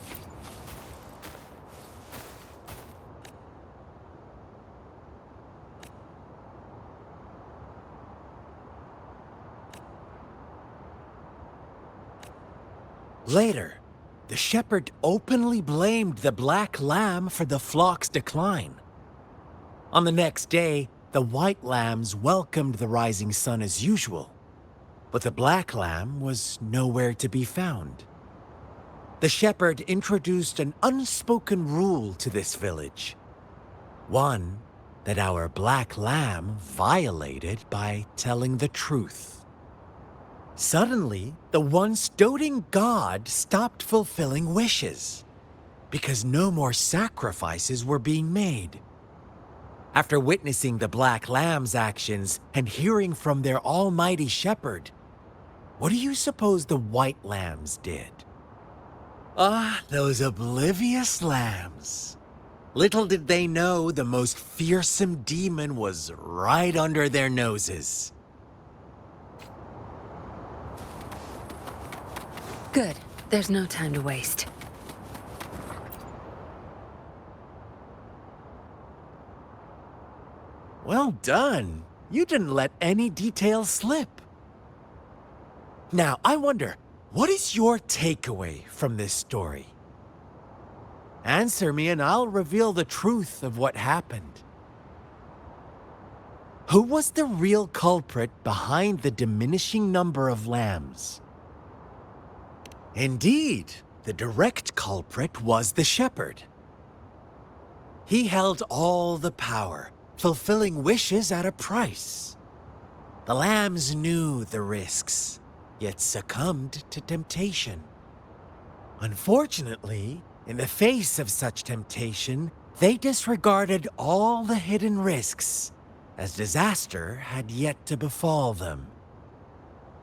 Later, the shepherd openly blamed the black lamb for the flock's decline. On the next day, the white lambs welcomed the rising sun as usual, but the black lamb was nowhere to be found. The shepherd introduced an unspoken rule to this village. One that our black lamb violated by telling the truth. Suddenly, the once doting god stopped fulfilling wishes because no more sacrifices were being made. After witnessing the black lamb's actions and hearing from their almighty shepherd, what do you suppose the white lambs did? Ah, those oblivious lambs. Little did they know the most fearsome demon was right under their noses. Good. There's no time to waste. Well done. You didn't let any details slip. Now, I wonder, what is your takeaway from this story? Answer me and I'll reveal the truth of what happened. Who was the real culprit behind the diminishing number of lambs? Indeed, the direct culprit was the shepherd. He held all the power, fulfilling wishes at a price. The lambs knew the risks, yet succumbed to temptation. Unfortunately, in the face of such temptation, they disregarded all the hidden risks, as disaster had yet to befall them.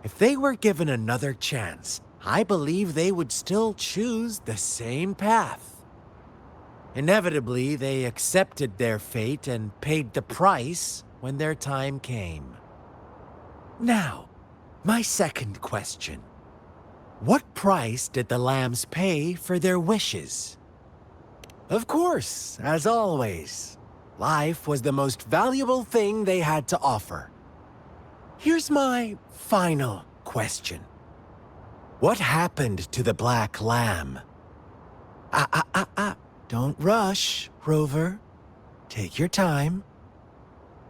If they were given another chance, I believe they would still choose the same path. Inevitably, they accepted their fate and paid the price when their time came. Now, my second question. What price did the lambs pay for their wishes? Of course, as always, life was the most valuable thing they had to offer. Here's my final question. What happened to the black lamb? Don't rush, Rover. Take your time.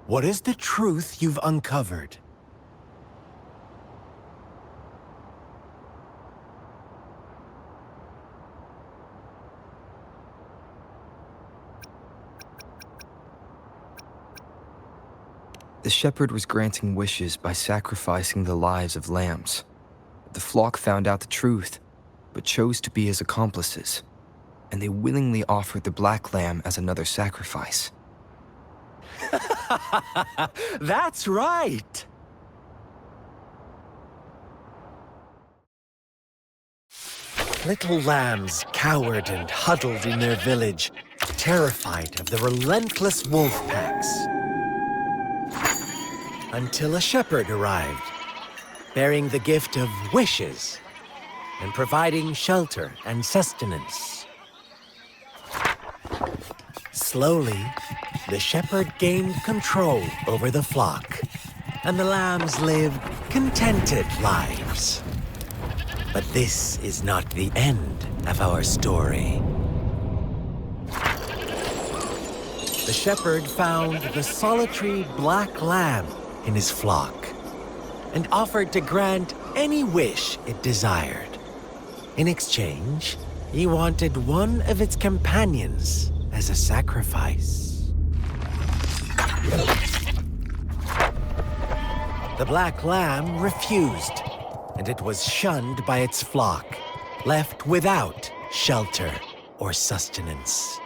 What is the truth you've uncovered? The shepherd was granting wishes by sacrificing the lives of lambs. The flock found out the truth, but chose to be his accomplices, and they willingly offered the black lamb as another sacrifice. That's right! little lambs cowered and huddled in their village, terrified of the relentless wolf packs. Until a shepherd arrived, bearing the gift of wishes and providing shelter and sustenance. Slowly, the shepherd gained control over the flock, and the lambs lived contented lives. But this is not the end of our story. The shepherd found the solitary black lamb in his flock and offered to grant any wish it desired. In exchange, he wanted one of its companions as a sacrifice. The black lamb refused, and it was shunned by its flock, left without shelter or sustenance.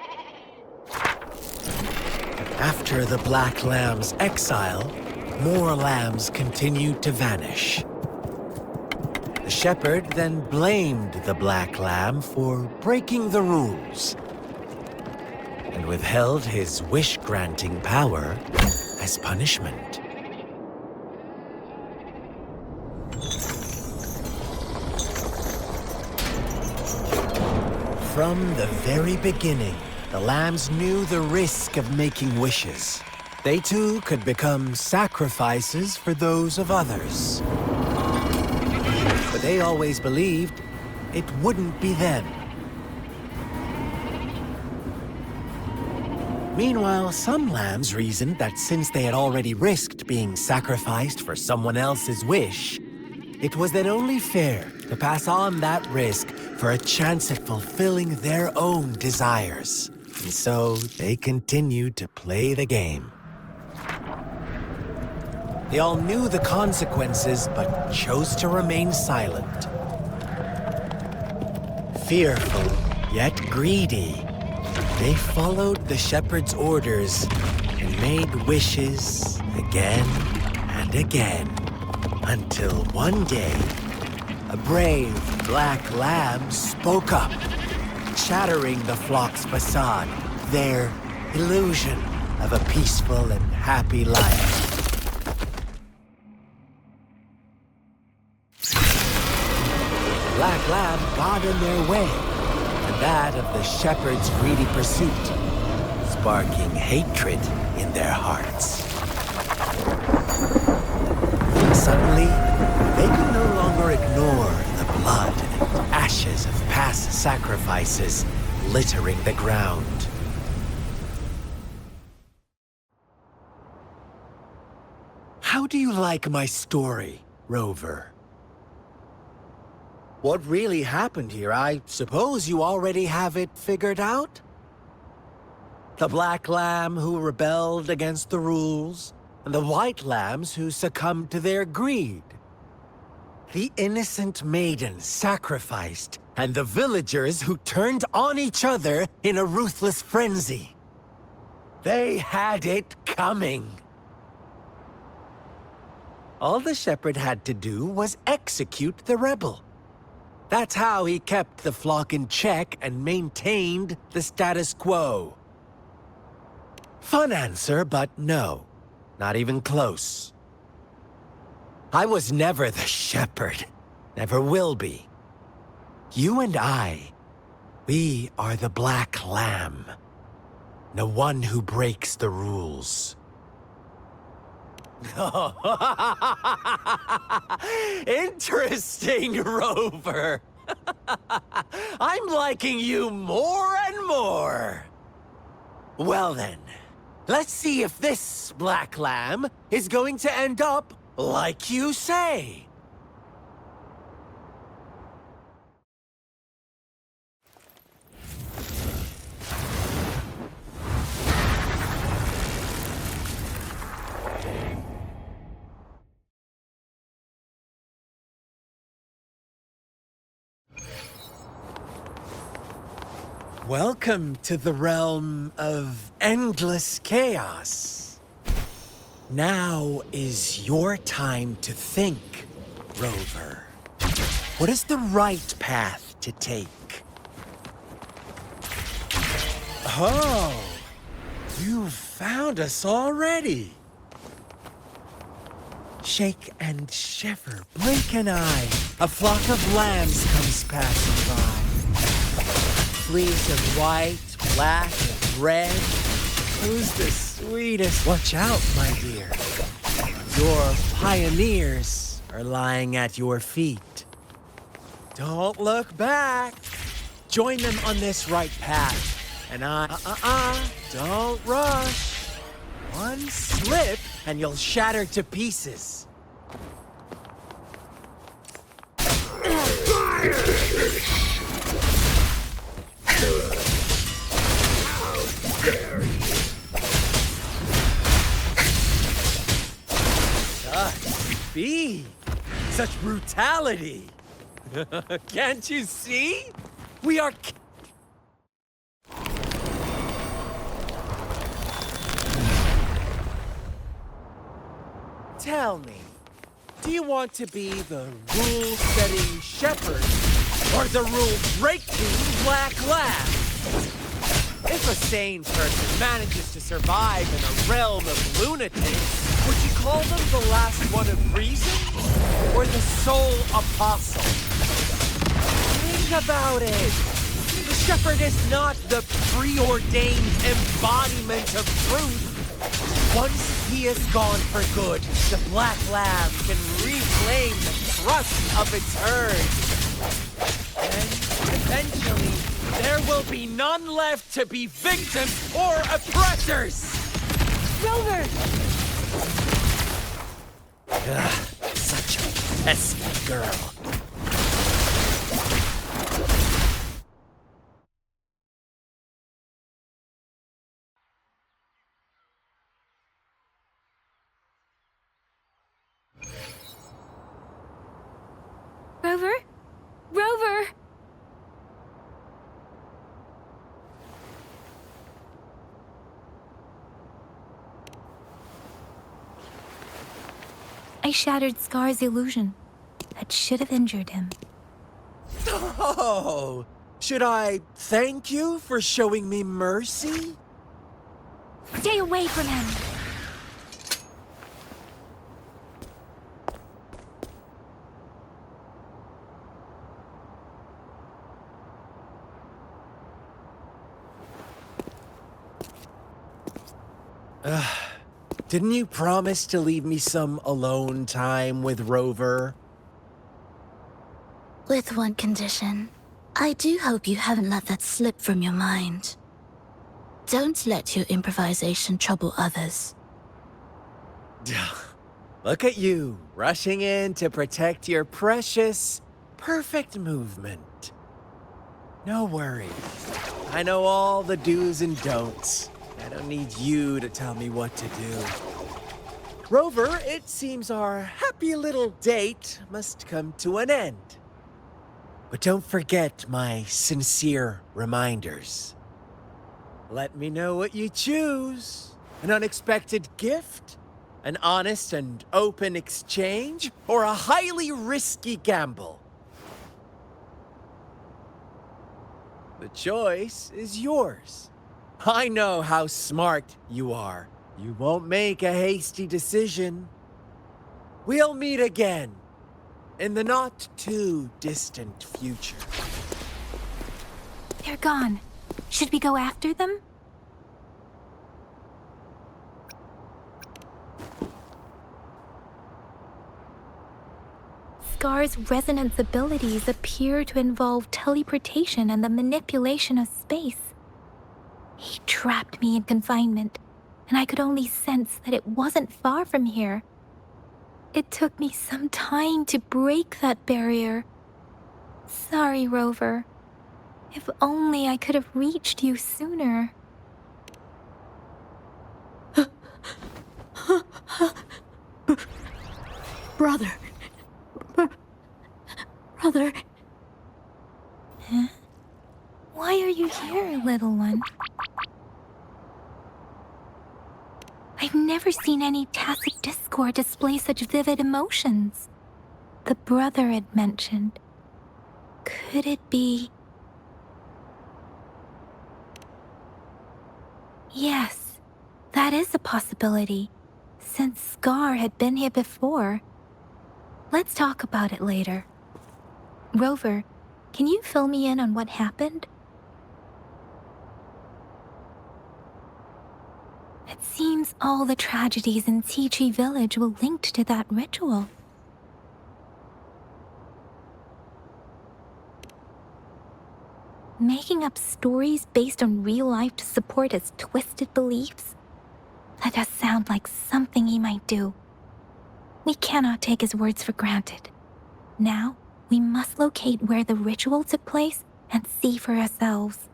After the black lamb's exile, more lambs continued to vanish. The shepherd then blamed the black lamb for breaking the rules and withheld his wish-granting power as punishment. From the very beginning, the lambs knew the risk of making wishes. They too could become sacrifices for those of others. But they always believed it wouldn't be them. Meanwhile, some lambs reasoned that since they had already risked being sacrificed for someone else's wish, it was then only fair to pass on that risk for a chance at fulfilling their own desires. And so they continued to play the game. They all knew the consequences, but chose to remain silent. Fearful, yet greedy, they followed the shepherd's orders and made wishes again and again, until one day, a brave black lamb spoke up, shattering the flock's facade, their illusion of a peaceful and happy life. Black lamb got in their way, and that of the shepherd's greedy pursuit, sparking hatred in their hearts. Suddenly, they could no longer ignore the blood and ashes of past sacrifices littering the ground. How do you like my story, Rover? What really happened here, I suppose you already have it figured out? The black lamb who rebelled against the rules, and the white lambs who succumbed to their greed. The innocent maiden sacrificed, and the villagers who turned on each other in a ruthless frenzy. They had it coming. All the shepherd had to do was execute the rebel. That's how he kept the flock in check and maintained the status quo. Fun answer, but no. Not even close. I was never the shepherd. Never will be. You and I, we are the black lamb. The one who breaks the rules. Interesting, Rover. I'm liking you more and more. Well then, let's see if this black lamb is going to end up like you say. Welcome to the realm of endless chaos. Now is your time to think, Rover. What is the right path to take. Oh, you found us already. Shake and shiver, blink an eye. A flock of lambs comes passing by. Fleece of white, black, and red. Who's the sweetest? Watch out, my dear. Your pioneers are lying at your feet. Don't look back. Join them on this right path. And don't rush. One slip and you'll shatter to pieces. Be such brutality. Can't you see? We are. Tell me, do you want to be the rule-setting shepherd or the rule-breaking black lab? If a sane person manages to survive in a realm of lunatics, would you call them the last one of reason or the sole apostle? Think about it. The shepherd is not the preordained embodiment of truth. Once he is gone for good, the Black Lab can reclaim the trust of its herd. And eventually, there will be none left to be victims or oppressors! Rover! Ugh, such a pesky girl. Rover? Rover! I shattered Scar's illusion. That should have injured him. Oh, should I thank you for showing me mercy? Stay away from him! Didn't you promise to leave me some alone time with Rover? With one condition. I do hope you haven't let that slip from your mind. Don't let your improvisation trouble others. Look at you, rushing in to protect your precious, perfect movement. No worries. I know all the do's and don'ts. I don't need you to tell me what to do. Rover, it seems our happy little date must come to an end. But don't forget my sincere reminders. Let me know what you choose. An unexpected gift? An honest and open exchange? Or a highly risky gamble? The choice is yours. I know how smart you are. You won't make a hasty decision. We'll meet again in the not-too-distant future. They're gone. Should we go after them? Scar's resonance abilities appear to involve teleportation and the manipulation of space. He trapped me in confinement, and I could only sense that it wasn't far from here. It took me some time to break that barrier. Sorry, Rover. If only I could have reached you sooner. Brother. Brother. Huh? Why are you here, little one? I've never seen any tacit discord display such vivid emotions. The brother had mentioned. Could it be... Yes, that is a possibility, since Scar had been here before. Let's talk about it later. Rover, can you fill me in on what happened? It seems all the tragedies in Tea Tree Village were linked to that ritual. Making up stories based on real life to support his twisted beliefs? That does sound like something he might do. We cannot take his words for granted. Now, we must locate where the ritual took place and see for ourselves.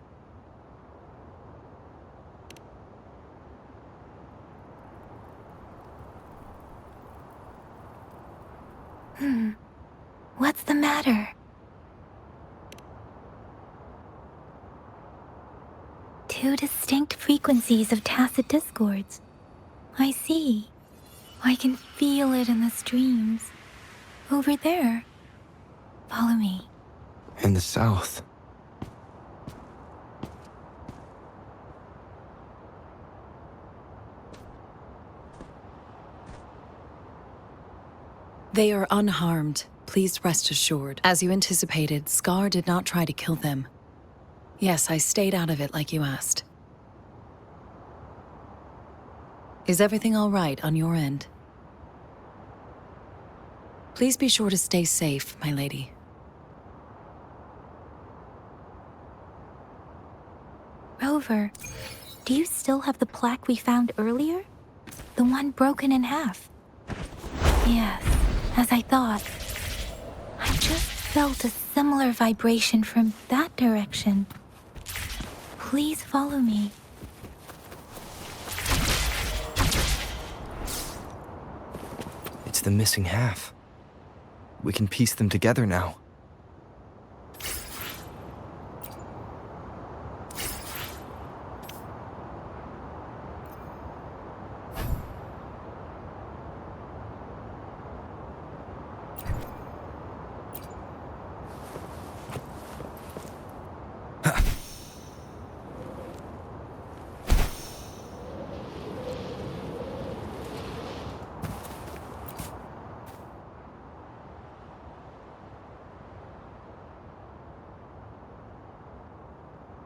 What's the matter? Two distinct frequencies of tacit discords. I see. I can feel it in the streams. Over there. Follow me. In the south. They are unharmed. Please rest assured. As you anticipated, Scar did not try to kill them. Yes, I stayed out of it like you asked. Is everything all right on your end? Please be sure to stay safe, my lady. Rover, do you still have the plaque we found earlier? The one broken in half? Yes, as I thought. I just felt a similar vibration from that direction. Please follow me. It's the missing half. We can piece them together now.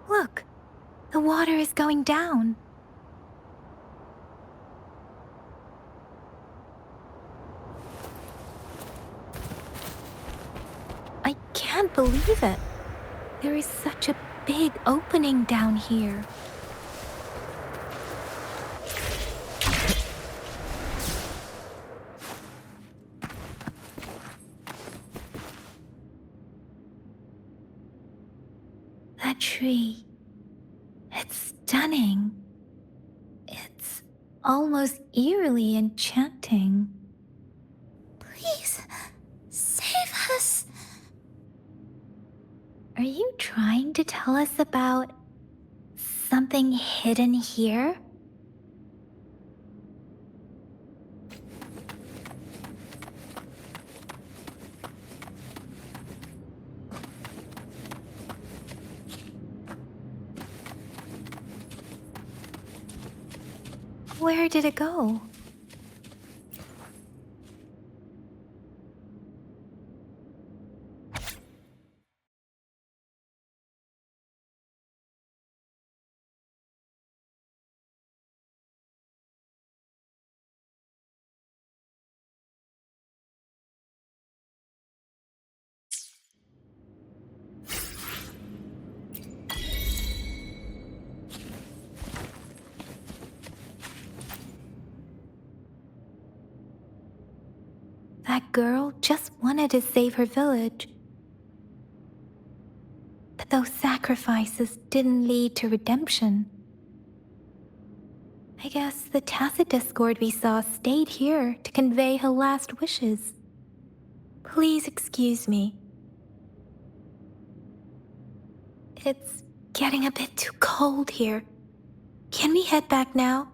Look, the water is going down. I can't believe it. There is such a big opening down here. That tree. It's stunning. It's almost eerily enchanting. Please, save us. Are you trying to tell us about something hidden here? Where did it go? That girl just wanted to save her village. But those sacrifices didn't lead to redemption. I guess the tacit discord we saw stayed here to convey her last wishes. Please excuse me. It's getting a bit too cold here. Can we head back now?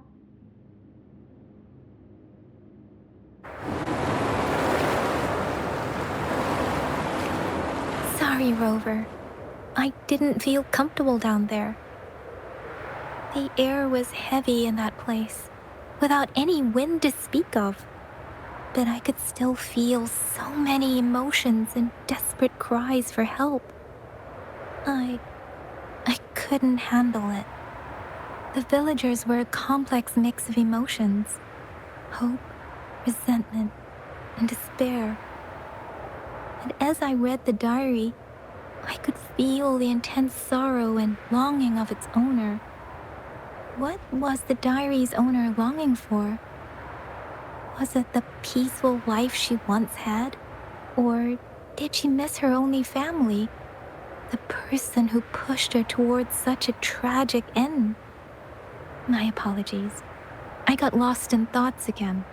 sorry, Rover. I didn't feel comfortable down there. The air was heavy in that place, without any wind to speak of. But I could still feel so many emotions and desperate cries for help. I couldn't handle it. The villagers were a complex mix of emotions: hope, resentment, and despair. And as I read the diary, I could feel the intense sorrow and longing of its owner. What was the diary's owner longing for? Was it the peaceful life she once had? Or did she miss her only family? The person who pushed her towards such a tragic end? My apologies. I got lost in thoughts again.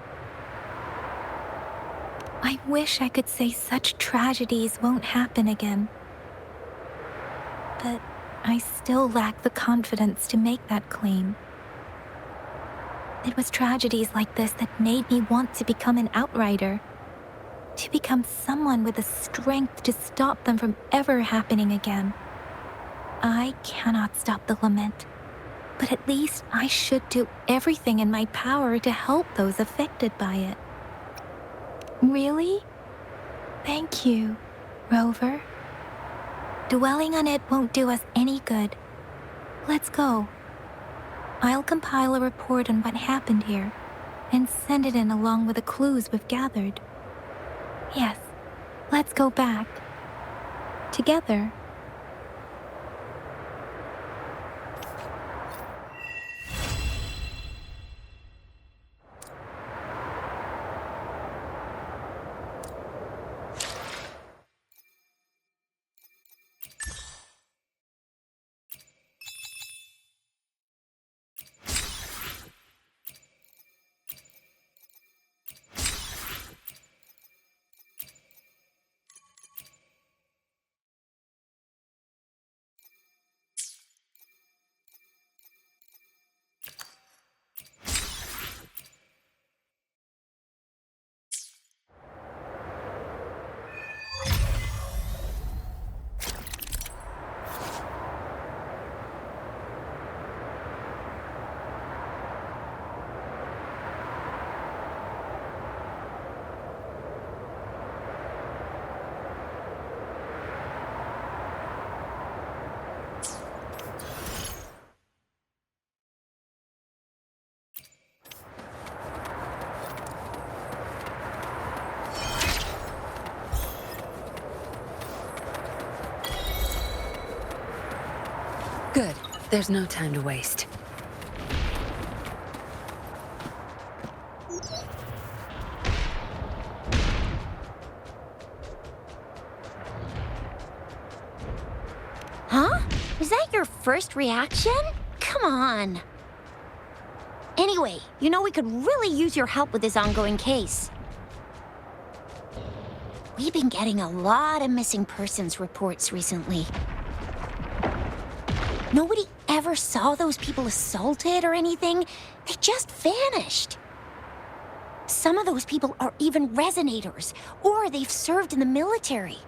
I wish I could say such tragedies won't happen again. But I still lack the confidence to make that claim. It was tragedies like this that made me want to become an outrider, to become someone with the strength to stop them from ever happening again. I cannot stop the lament, but at least I should do everything in my power to help those affected by it. Really? Thank you, Rover. Dwelling on it won't do us any good. Let's go. I'll compile a report on what happened here and send it in along with the clues we've gathered. Yes, let's go back. Together. Good. There's no time to waste. Huh? Was that your first reaction? Come on. Anyway, you know we could really use your help with this ongoing case. We've been getting a lot of missing persons reports recently. Nobody ever saw those people assaulted or anything. They just vanished. Some of those people are even resonators, or they've served in the military.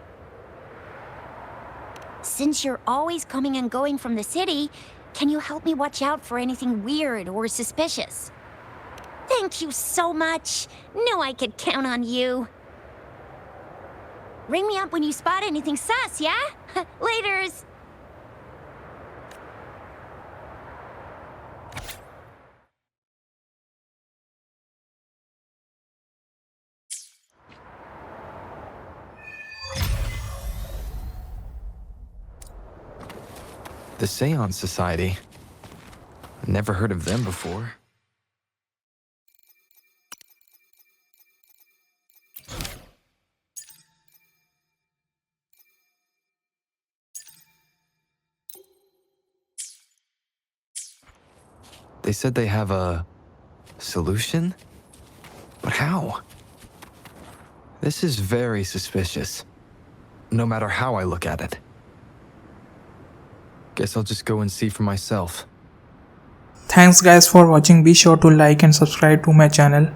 Since you're always coming and going from the city, can you help me watch out for anything weird or suspicious? Thank you so much. Knew I could count on you. Ring me up when you spot anything sus, yeah? Laters. The Seance Society. Never heard of them before. They said they have a solution? But how? This is very suspicious, no matter how I look at it. Guess I'll just go and see for myself. Thanks guys for watching. Be sure to like and subscribe to my channel.